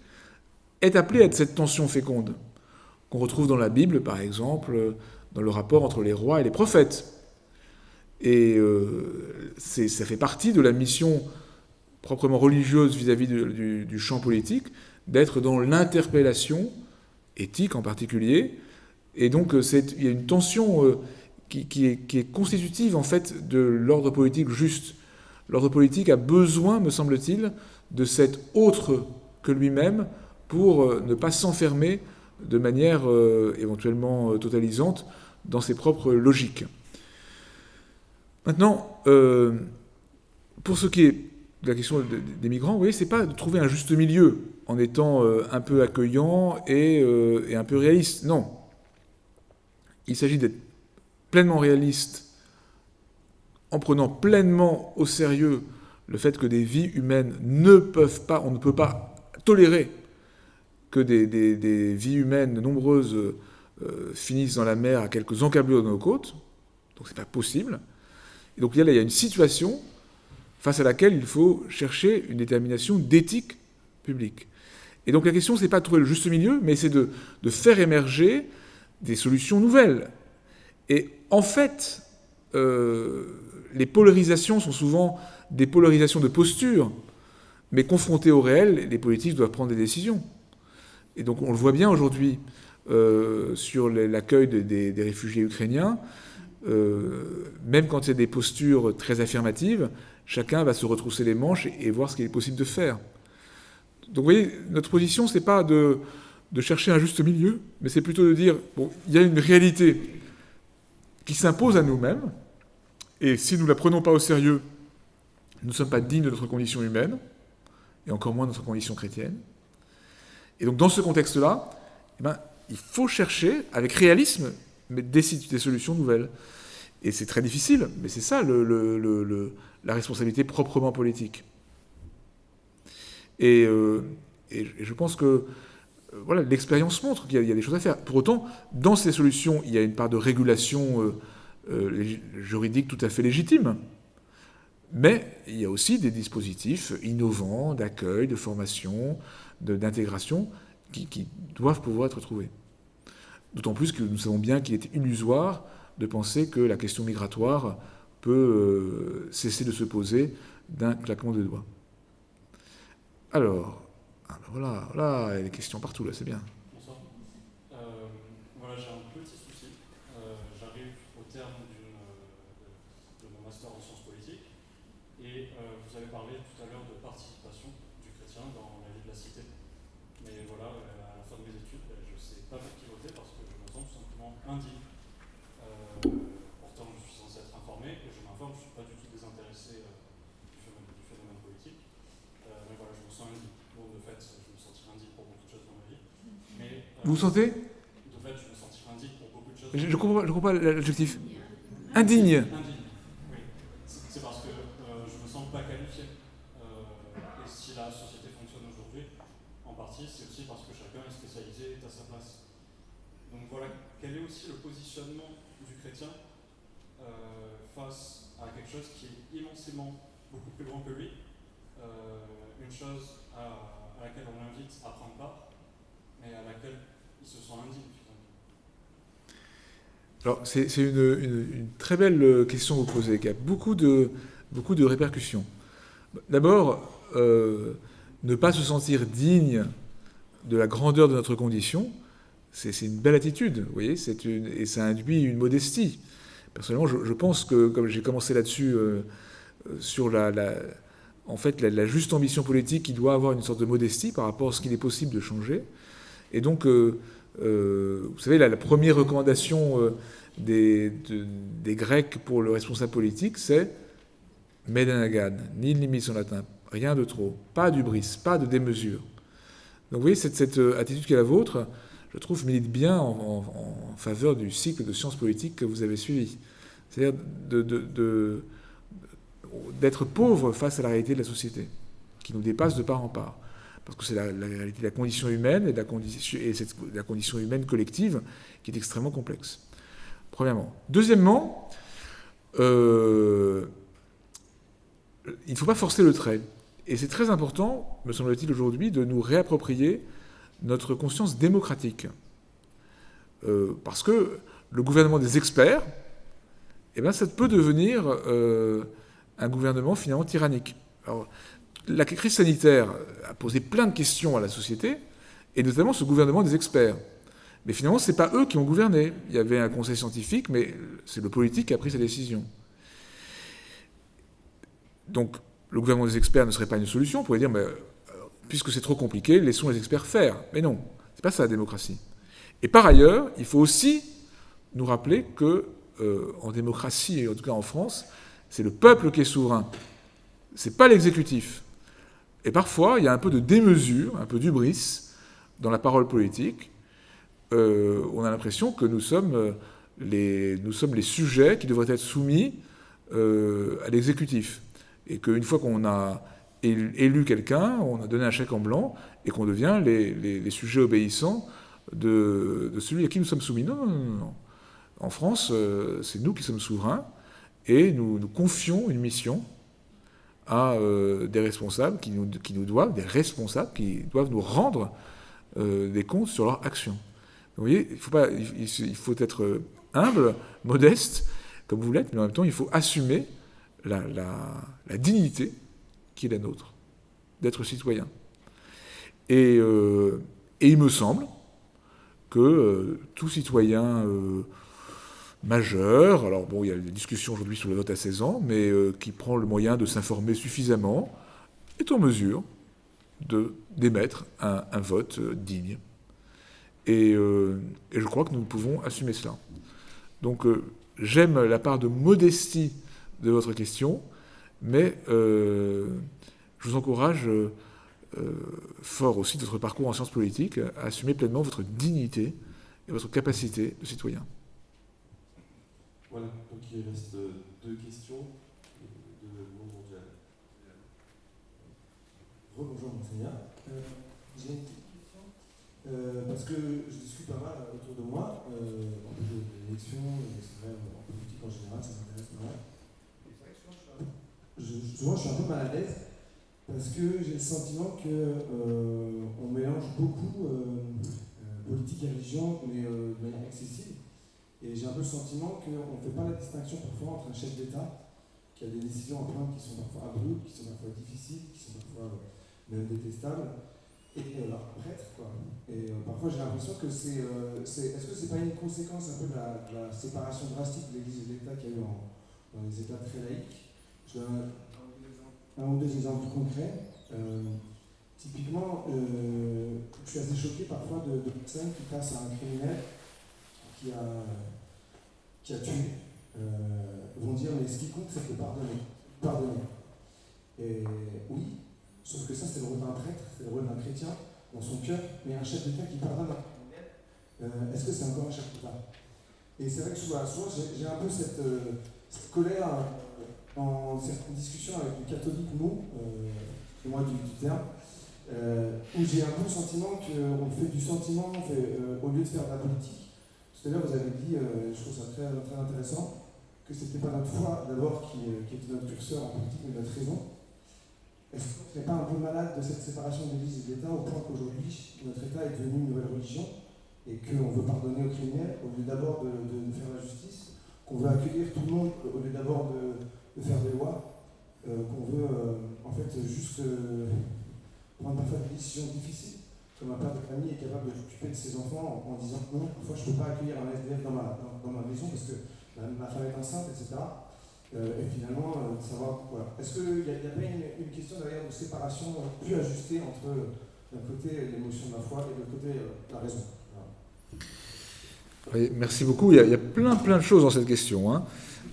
Speaker 1: est appelée à être cette tension féconde, qu'on retrouve dans la Bible, par exemple, dans le rapport entre les rois et les prophètes. Et ça fait partie de la mission proprement religieuse vis-à-vis du champ politique, d'être dans l'interpellation, éthique en particulier. Et donc, il y a une tension qui est constitutive, en fait, de l'ordre politique juste. L'ordre politique a besoin, me semble-t-il, de cet autre que lui-même pour ne pas s'enfermer de manière éventuellement totalisante dans ses propres logiques. Maintenant, pour ce qui est de la question des migrants, vous voyez, c'est pas de trouver un juste milieu en étant un peu accueillant et un peu réaliste. Non. Il s'agit d'être pleinement réaliste en prenant pleinement au sérieux le fait que des vies humaines on ne peut pas tolérer que des vies humaines nombreuses finissent dans la mer à quelques encablures de nos côtes. Donc c'est pas possible. Et donc il y a une situation face à laquelle il faut chercher une détermination d'éthique publique. Et donc la question, c'est pas de trouver le juste milieu, mais c'est de faire émerger des solutions nouvelles. Et en fait, les polarisations sont souvent des polarisations de posture, mais confrontées au réel, les politiques doivent prendre des décisions. Et donc on le voit bien aujourd'hui sur l'accueil des réfugiés ukrainiens, même quand il y a des postures très affirmatives, chacun va se retrousser les manches et voir ce qu'il est possible de faire. Donc vous voyez, notre position, c'est pas de chercher un juste milieu, mais c'est plutôt de dire, bon, il y a une réalité qui s'impose à nous-mêmes, et si nous ne la prenons pas au sérieux, nous ne sommes pas dignes de notre condition humaine, et encore moins de notre condition chrétienne. Et donc dans ce contexte-là, il faut chercher, avec réalisme, mais des solutions nouvelles. Et c'est très difficile, mais c'est ça la responsabilité proprement politique. Et je pense que voilà, l'expérience montre qu'il y a des choses à faire. Pour autant, dans ces solutions, il y a une part de régulation juridique tout à fait légitime. Mais il y a aussi des dispositifs innovants d'accueil, de formation, d'intégration qui doivent pouvoir être trouvés. D'autant plus que nous savons bien qu'il est illusoire de penser que la question migratoire peut cesser de se poser d'un claquement de doigts. Alors, voilà, il y a des questions partout, là, c'est bien.
Speaker 6: Bonsoir. Voilà, j'ai un petit souci. J'arrive au terme de mon master en sciences politiques et vous avez parlé tout à l'heure de participation du chrétien dans la vie de la cité. Mais voilà, à la fin de mes études, je ne sais pas pour qui voter parce que je me sens tout simplement indigne. Pourtant, je suis censé être informé et je m'informe, je ne suis pas du tout désintéressé du phénomène politique. Mais voilà, je me sens indigne. Bon, de fait, je me sentirai indigne pour beaucoup de choses dans ma vie. Mais,
Speaker 1: vous vous sentez ?
Speaker 6: De fait, je me sentirai indigne pour beaucoup de choses.
Speaker 1: Je ne comprends pas l'adjectif. Indigne.
Speaker 6: Indigne, oui. C'est parce que je ne me sens pas qualifié. Et si la société fonctionne aujourd'hui, en partie, c'est aussi parce que chacun est spécialisé et est à sa place. Donc voilà, quel est aussi le positionnement du chrétien face à quelque chose qui est immensément beaucoup plus grand que lui. Une chose à à laquelle on l'invite à prendre part, mais à laquelle il se sent indigne finalement.
Speaker 1: Alors, c'est une très belle question que vous posez, qui a beaucoup de répercussions. D'abord, ne pas se sentir digne de la grandeur de notre condition, c'est une belle attitude, vous voyez, et ça induit une modestie. Personnellement, je pense que, comme j'ai commencé là-dessus, sur en fait, la juste ambition politique, il doit avoir une sorte de modestie par rapport à ce qu'il est possible de changer. Et donc, vous savez, la première recommandation des Grecs pour le responsable politique, c'est « Medenagan », ni une limite en latin, rien de trop, pas d'hubris, pas de démesure. Donc vous voyez, cette attitude qui est la vôtre, je trouve, milite bien en faveur du cycle de sciences politiques que vous avez suivi. C'est-à-dire d'être pauvre face à la réalité de la société, qui nous dépasse de part en part. Parce que c'est la réalité de la condition humaine et la condition humaine collective qui est extrêmement complexe. Premièrement. Deuxièmement, il ne faut pas forcer le trait. Et c'est très important, me semble-t-il aujourd'hui, de nous réapproprier notre conscience démocratique. Parce que le gouvernement des experts, eh bien, ça peut devenir un gouvernement finalement tyrannique. Alors, la crise sanitaire a posé plein de questions à la société, et notamment ce gouvernement des experts. Mais finalement, ce n'est pas eux qui ont gouverné. Il y avait un conseil scientifique, mais c'est le politique qui a pris sa décision. Donc, le gouvernement des experts ne serait pas une solution. On pourrait dire, mais, puisque c'est trop compliqué, laissons les experts faire. Mais non, c'est pas ça la démocratie. Et par ailleurs, il faut aussi nous rappeler que, en démocratie, et en tout cas en France, c'est le peuple qui est souverain. C'est pas l'exécutif. Et parfois, il y a un peu de démesure, un peu d'hubris dans la parole politique. On a l'impression que nous sommes les sujets qui devraient être soumis à l'exécutif. Et qu'une fois qu'on a élu quelqu'un, on a donné un chèque en blanc, et qu'on devient les sujets obéissants de celui à qui nous sommes soumis. Non. En France, c'est nous qui sommes souverains, et nous confions une mission à des responsables qui doivent nous rendre des comptes sur leur action. Vous voyez, il faut être humble, modeste, comme vous l'êtes, mais en même temps, il faut assumer la dignité qui est la nôtre, d'être citoyen. Et il me semble que tout citoyen majeur, alors bon, il y a des discussions aujourd'hui sur le vote à 16 ans, mais qui prend le moyen de s'informer suffisamment, est en mesure d'émettre un vote digne. Et je crois que nous pouvons assumer cela. Donc j'aime la part de modestie de votre question, mais je vous encourage fort aussi de votre parcours en sciences politiques à assumer pleinement votre dignité et votre capacité de citoyen.
Speaker 7: Voilà, donc il reste 2 questions de monde mondial.
Speaker 8: Bonjour monseigneur. J'ai une petite question, parce que je discute pas mal autour de moi, un peu de l'élection, c'est vrai, en politique en général, ça m'intéresse pas mal. Et c'est vrai que souvent je suis un peu mal à l'aise, parce que j'ai le sentiment qu'on mélange beaucoup politique et religion, mais de manière excessive. Et j'ai un peu le sentiment qu'on ne fait pas la distinction parfois entre un chef d'État qui a des décisions à prendre qui sont parfois abruptes, qui sont parfois difficiles, qui sont parfois même détestables, et un prêtre, quoi. Et parfois j'ai l'impression que est-ce que c'est pas une conséquence un peu de la séparation drastique de l'Église et de l'État qu'il y a eu dans les États très laïques? Je donne un ou deux exemples concrets. Typiquement, je suis assez choqué parfois de personnes qui passent à un criminel qui a tué, vont dire mais ce qui compte c'est de pardonner. Et oui, sauf que ça c'est le rôle d'un prêtre, c'est le rôle d'un chrétien dans son cœur, mais un chef d'État qui pardonne un criminel, est-ce que c'est encore un chef d'État? Et c'est vrai que souvent j'ai un peu cette colère en certaines discussions avec des catholiques mou, moi du terme, où j'ai un peu le sentiment qu'on fait du sentiment au lieu de faire de la politique. Tout à l'heure, vous avez dit, je trouve ça très, très intéressant, que ce n'était pas notre foi d'abord qui était notre curseur en politique, mais notre raison. est-ce qu'on n'est pas un peu malade de cette séparation de l'Église et de l'État au point qu'aujourd'hui, notre État est devenu une nouvelle religion et qu'on veut pardonner aux criminels au lieu d'abord de faire la justice, qu'on veut accueillir tout le monde au lieu d'abord de faire des lois, qu'on veut en fait juste prendre parfois des décisions difficiles, comme un père de famille est capable de s'occuper de ses enfants en disant non, parfois je ne peux pas accueillir un SDF dans ma maison parce que ma femme est enceinte, etc. Et finalement, de savoir, voilà. Est-ce qu'il n'y a pas une question d'ailleurs de séparation plus ajustée entre d'un côté l'émotion de la foi et de l'autre côté la raison? Voilà.
Speaker 1: Oui, merci beaucoup. Il y a plein de choses dans cette question, hein.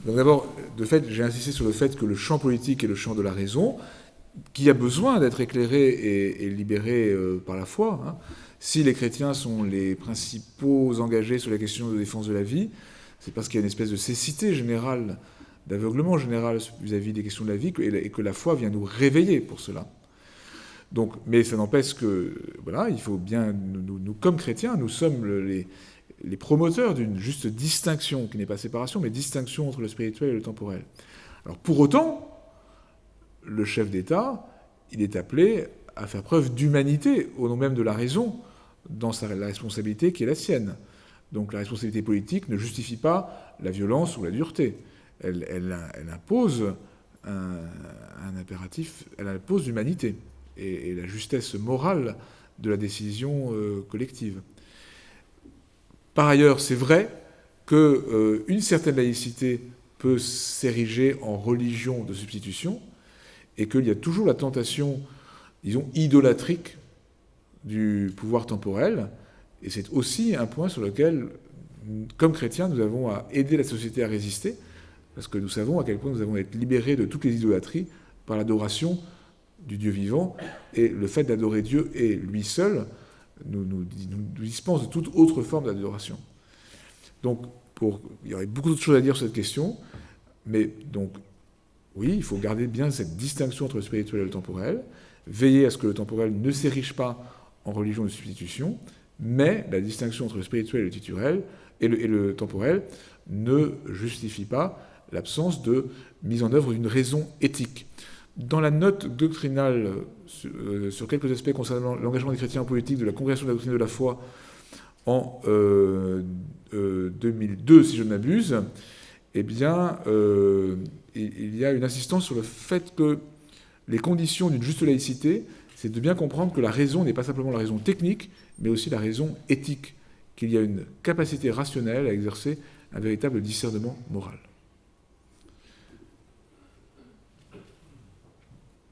Speaker 1: Donc d'abord, de fait, j'ai insisté sur le fait que le champ politique est le champ de la raison, qui a besoin d'être éclairé et libéré par la foi, hein. Si les chrétiens sont les principaux engagés sur la question de défense de la vie, c'est parce qu'il y a une espèce de cécité générale, d'aveuglement général vis-à-vis des questions de la vie, et que la foi vient nous réveiller pour cela. Donc, mais ça n'empêche que, voilà, il faut bien, nous comme chrétiens, nous sommes les promoteurs d'une juste distinction, qui n'est pas séparation, mais distinction entre le spirituel et le temporel. Alors pour autant, le chef d'État, il est appelé à faire preuve d'humanité, au nom même de la raison, dans la responsabilité qui est la sienne. Donc la responsabilité politique ne justifie pas la violence ou la dureté. Elle impose un impératif, elle impose l'humanité et la justesse morale de la décision collective. Par ailleurs, c'est vrai qu'une certaine laïcité peut s'ériger en religion de substitution et qu'il y a toujours la tentation, disons, idolâtrique du pouvoir temporel, et c'est aussi un point sur lequel, comme chrétiens, nous avons à aider la société à résister, parce que nous savons à quel point nous avons été libérés de toutes les idolâtries par l'adoration du Dieu vivant, et le fait d'adorer Dieu et lui seul nous dispense de toute autre forme d'adoration. Donc, il y aurait beaucoup d'autres choses à dire sur cette question, mais donc, oui, il faut garder bien cette distinction entre le spirituel et le temporel, veiller à ce que le temporel ne s'érige pas en religion de substitution, mais la distinction entre le spirituel et le temporel ne justifie pas l'absence de mise en œuvre d'une raison éthique. Dans la note doctrinale sur quelques aspects concernant l'engagement des chrétiens en politique de la Congrégation de la doctrine de la foi en 2002, si je ne m'abuse, eh bien, il y a une insistance sur le fait que les conditions d'une juste laïcité, c'est de bien comprendre que la raison n'est pas simplement la raison technique, mais aussi la raison éthique, qu'il y a une capacité rationnelle à exercer un véritable discernement moral.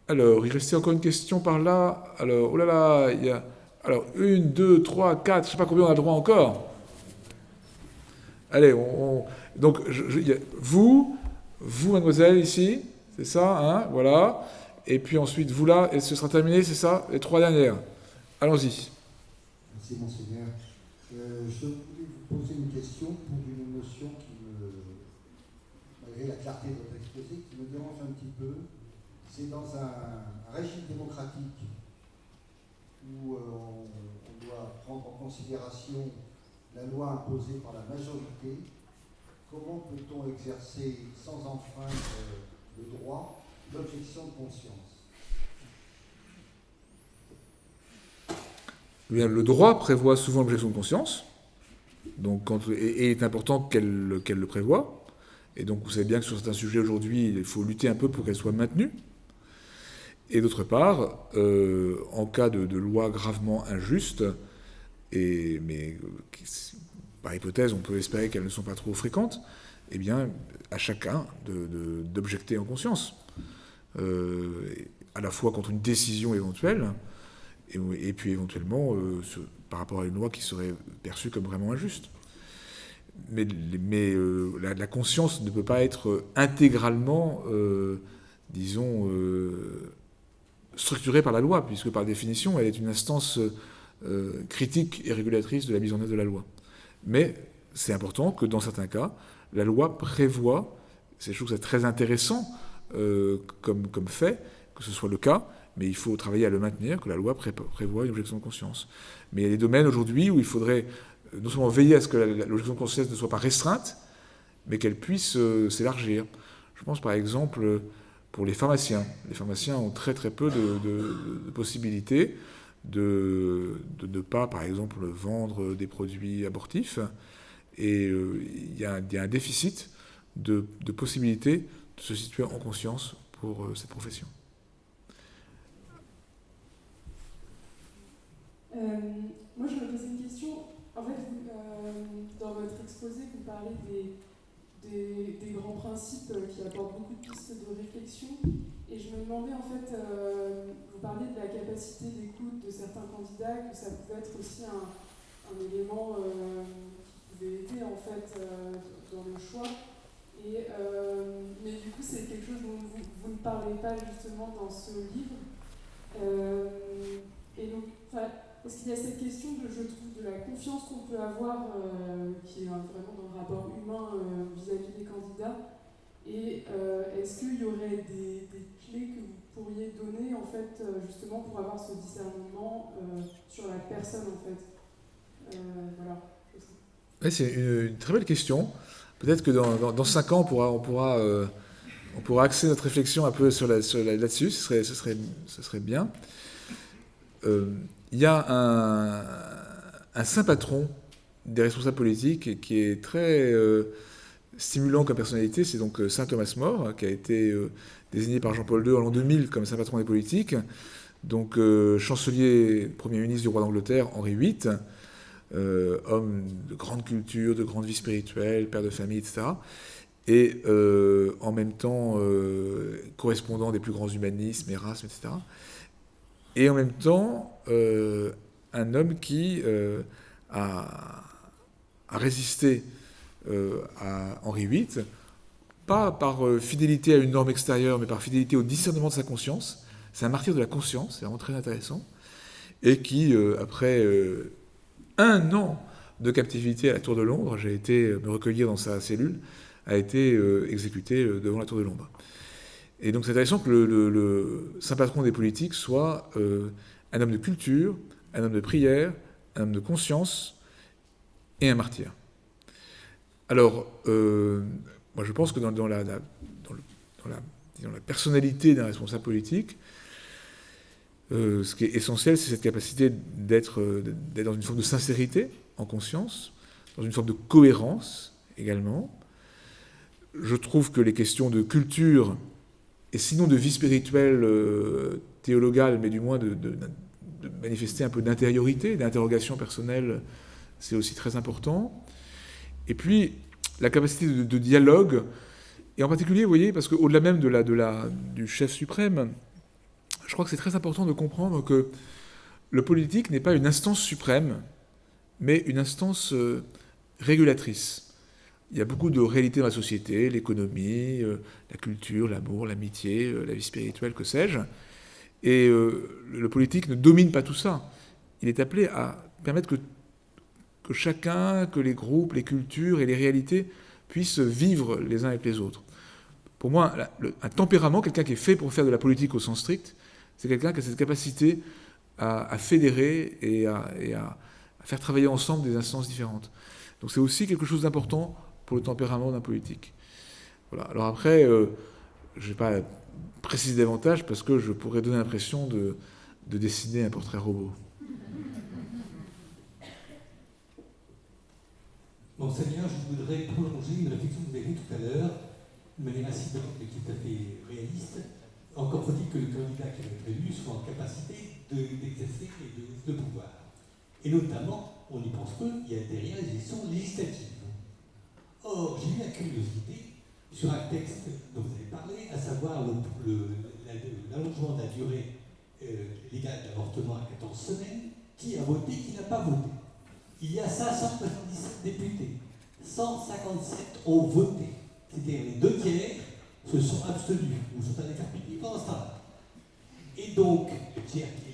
Speaker 1: Alors, il restait encore une question par là. Alors, oh là là, il y a... Alors, 1, 2, 3, 4, je ne sais pas combien on a le droit encore. Allez, donc, vous, mademoiselle, ici, c'est ça, hein, voilà. Et puis ensuite, vous là, et ce sera terminé, c'est ça, les 3 dernières. Allons-y.
Speaker 9: Merci, Monseigneur. Je voulais vous poser une question pour une notion qui malgré la clarté de votre exposé, qui me dérange un petit peu. C'est dans un régime démocratique où on doit prendre en considération la loi imposée par la majorité. Comment peut-on exercer sans enfreindre le droit l'objection de conscience?
Speaker 1: Bien, le droit prévoit souvent l'objection de conscience, donc et il est important qu'elle le prévoie. Et donc vous savez bien que sur certains sujets aujourd'hui, il faut lutter un peu pour qu'elle soit maintenue. Et d'autre part, en cas de loi gravement injuste, mais par hypothèse, on peut espérer qu'elles ne sont pas trop fréquentes, eh bien, à chacun d'objecter en conscience, à la fois contre une décision éventuelle, et puis éventuellement par rapport à une loi qui serait perçue comme vraiment injuste. Mais la conscience ne peut pas être intégralement, disons, structurée par la loi, puisque par définition, elle est une instance critique et régulatrice de la mise en œuvre de la loi. Mais c'est important que dans certains cas, la loi prévoit, je trouve que c'est très intéressant comme fait, que ce soit le cas, mais il faut travailler à le maintenir, que la loi prévoit une objection de conscience. Mais il y a des domaines aujourd'hui où il faudrait non seulement veiller à ce que l'objection de conscience ne soit pas restreinte, mais qu'elle puisse s'élargir. Je pense par exemple pour les pharmaciens. Les pharmaciens ont très très peu de possibilités de ne pas, par exemple, vendre des produits abortifs. Et il y a un déficit de possibilités de se situer en conscience pour cette profession.
Speaker 10: Moi, je me posais une question. En fait, dans votre exposé, vous parlez des grands principes qui apportent beaucoup de pistes de réflexion. Et je me demandais, en fait, vous parlez de la capacité d'écoute de certains candidats, que ça pouvait être aussi un élément qui pouvait aider, en fait, dans le choix. Mais du coup, c'est quelque chose dont vous ne parlez pas justement dans ce livre. Et donc, parce qu'il y a cette question, je trouve, de la confiance qu'on peut avoir, qui est vraiment dans le rapport humain vis-à-vis des candidats. Et est-ce qu'il y aurait des clés que vous pourriez donner, en fait, justement, pour avoir ce discernement sur la personne, en fait voilà.
Speaker 1: Ouais, c'est une très belle question. Peut-être que dans 5 ans, on pourra axer notre réflexion un peu là-dessus. Ce serait bien. Il y a un saint patron des responsables politiques qui est très stimulant comme personnalité, c'est donc saint Thomas More, qui a été désigné par Jean-Paul II en l'an 2000 comme saint patron des politiques, donc chancelier, premier ministre du roi d'Angleterre, Henri VIII, homme de grande culture, de grande vie spirituelle, père de famille, etc. Et en même temps correspondant des plus grands humanismes, Erasme, etc. Et en même temps, un homme qui a résisté à Henri VIII, pas par fidélité à une norme extérieure, mais par fidélité au discernement de sa conscience. C'est un martyr de la conscience, c'est vraiment très intéressant. Et qui, après 1 an de captivité à la Tour de Londres, j'ai été me recueillir dans sa cellule, a été exécuté devant la Tour de Londres. Et donc c'est intéressant que le saint patron des politiques soit un homme de culture, un homme de prière, un homme de conscience et un martyr. Alors, moi je pense que dans la personnalité d'un responsable politique, ce qui est essentiel, c'est cette capacité d'être dans une forme de sincérité en conscience, dans une forme de cohérence également. Je trouve que les questions de culture, et sinon de vie spirituelle, théologale, mais du moins de manifester un peu d'intériorité, d'interrogation personnelle, c'est aussi très important. Et puis, la capacité de dialogue, et en particulier, vous voyez, parce qu'au-delà même du chef suprême, je crois que c'est très important de comprendre que le politique n'est pas une instance suprême, mais une instance régulatrice. Il y a beaucoup de réalités dans la société, l'économie, la culture, l'amour, l'amitié, la vie spirituelle, que sais-je. Et le politique ne domine pas tout ça. Il est appelé à permettre que chacun, que les groupes, les cultures et les réalités puissent vivre les uns avec les autres. Pour moi, un tempérament, quelqu'un qui est fait pour faire de la politique au sens strict, c'est quelqu'un qui a cette capacité à fédérer et à faire travailler ensemble des instances différentes. Donc c'est aussi quelque chose d'important pour le tempérament d'un politique. Voilà. Alors après, je ne vais pas préciser davantage parce que je pourrais donner l'impression de dessiner un portrait robot.
Speaker 2: Monseigneur, je voudrais prolonger une réflexion que vous avez eue tout à l'heure, de manière assez directe et tout à fait réaliste. Encore faut-il que le candidat qui va être élu soit en capacité d'exercer le pouvoir. Et notamment, on n'y pense peu, il y a derrière les élections législatives. Or, j'ai eu la curiosité sur un texte dont vous avez parlé, à savoir l'allongement de la durée légale d'avortement à 14 semaines. Qui a voté, qui n'a pas voté? Il y a 577 députés. 157 ont voté. C'est-à-dire les 2/3 se sont abstenus ou sont allés faire pipi pendant ce temps-là. Et donc,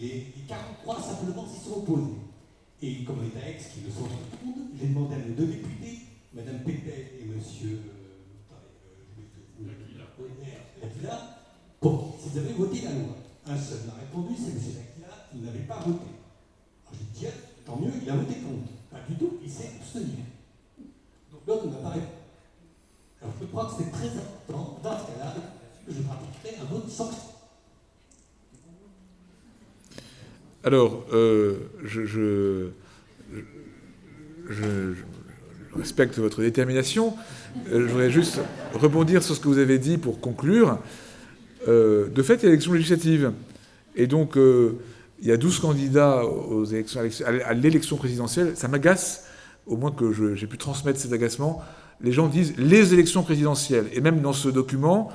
Speaker 2: les 43 simplement s'y sont opposés. Et comme les Aix qui le sont dans le monde, j'ai demandé à mes 2 députés, Mme Pétel et M. L'Aquila, pour s'ils avaient voté la loi. Un seul m'a répondu, c'est M. L'Aquila qui n'avait pas voté. Alors j'ai dit, tant mieux, il a voté contre. Pas du tout, il s'est abstenu. Donc l'autre ne m'a pas répondu. Alors je crois que c'est très important, dans ce cas-là, que je pratiquerai un
Speaker 1: Alors, je respecte votre détermination. Je voudrais juste rebondir sur ce que vous avez dit pour conclure. De fait, il y a l'élection législative. Et donc, il y a 12 candidats à l'élection présidentielle. Ça m'agace, au moins que j'ai pu transmettre cet agacement. Les gens disent les élections présidentielles. Et même dans ce document,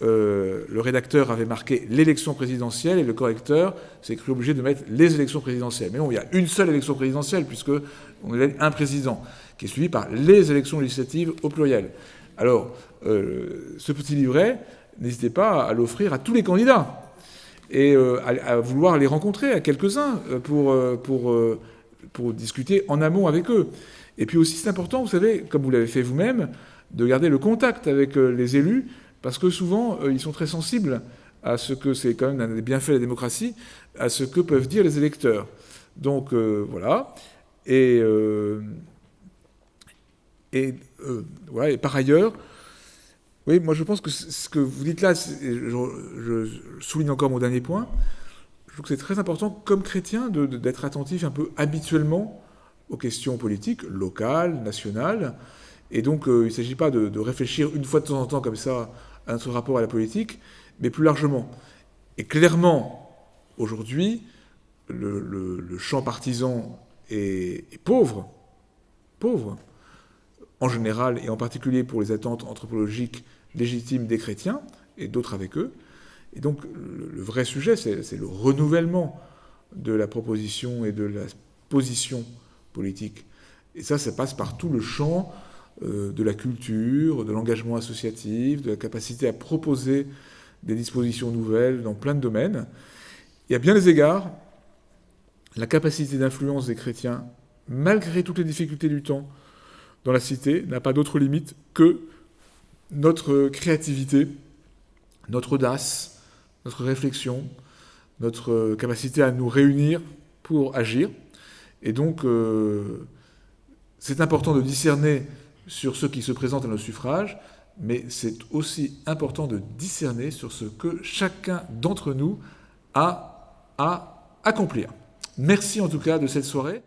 Speaker 1: le rédacteur avait marqué l'élection présidentielle et le correcteur s'est cru obligé de mettre les élections présidentielles. Mais non, il y a une seule élection présidentielle, puisqu'on élève un président, qui est suivi par les élections législatives au pluriel. Alors, ce petit livret, n'hésitez pas à l'offrir à tous les candidats et à vouloir les rencontrer, à quelques-uns, pour discuter en amont avec eux. Et puis aussi, c'est important, vous savez, comme vous l'avez fait vous-même, de garder le contact avec les élus, parce que souvent, ils sont très sensibles à ce que, c'est quand même un des bienfaits de la démocratie, à ce que peuvent dire les électeurs. Donc, voilà. Et par ailleurs, oui, moi je pense que ce que vous dites là, je souligne encore mon dernier point, je trouve que c'est très important, comme chrétien, d'être attentif un peu habituellement aux questions politiques, locales, nationales. Et donc, il ne s'agit pas de réfléchir une fois de temps en temps comme ça à notre rapport à la politique, mais plus largement. Et clairement, aujourd'hui, le champ partisan est pauvre, en général, et en particulier pour les attentes anthropologiques légitimes des chrétiens, et d'autres avec eux. Et donc, le vrai sujet, c'est le renouvellement de la proposition et de la position politique. Et ça passe par tout le champ de la culture, de l'engagement associatif, de la capacité à proposer des dispositions nouvelles dans plein de domaines. Et à bien des égards, la capacité d'influence des chrétiens, malgré toutes les difficultés du temps dans la cité, n'a pas d'autre limite que notre créativité, notre audace, notre réflexion, notre capacité à nous réunir pour agir. Et donc, c'est important de discerner sur ceux qui se présentent à nos suffrages, mais c'est aussi important de discerner sur ce que chacun d'entre nous a à accomplir. Merci en tout cas de cette soirée.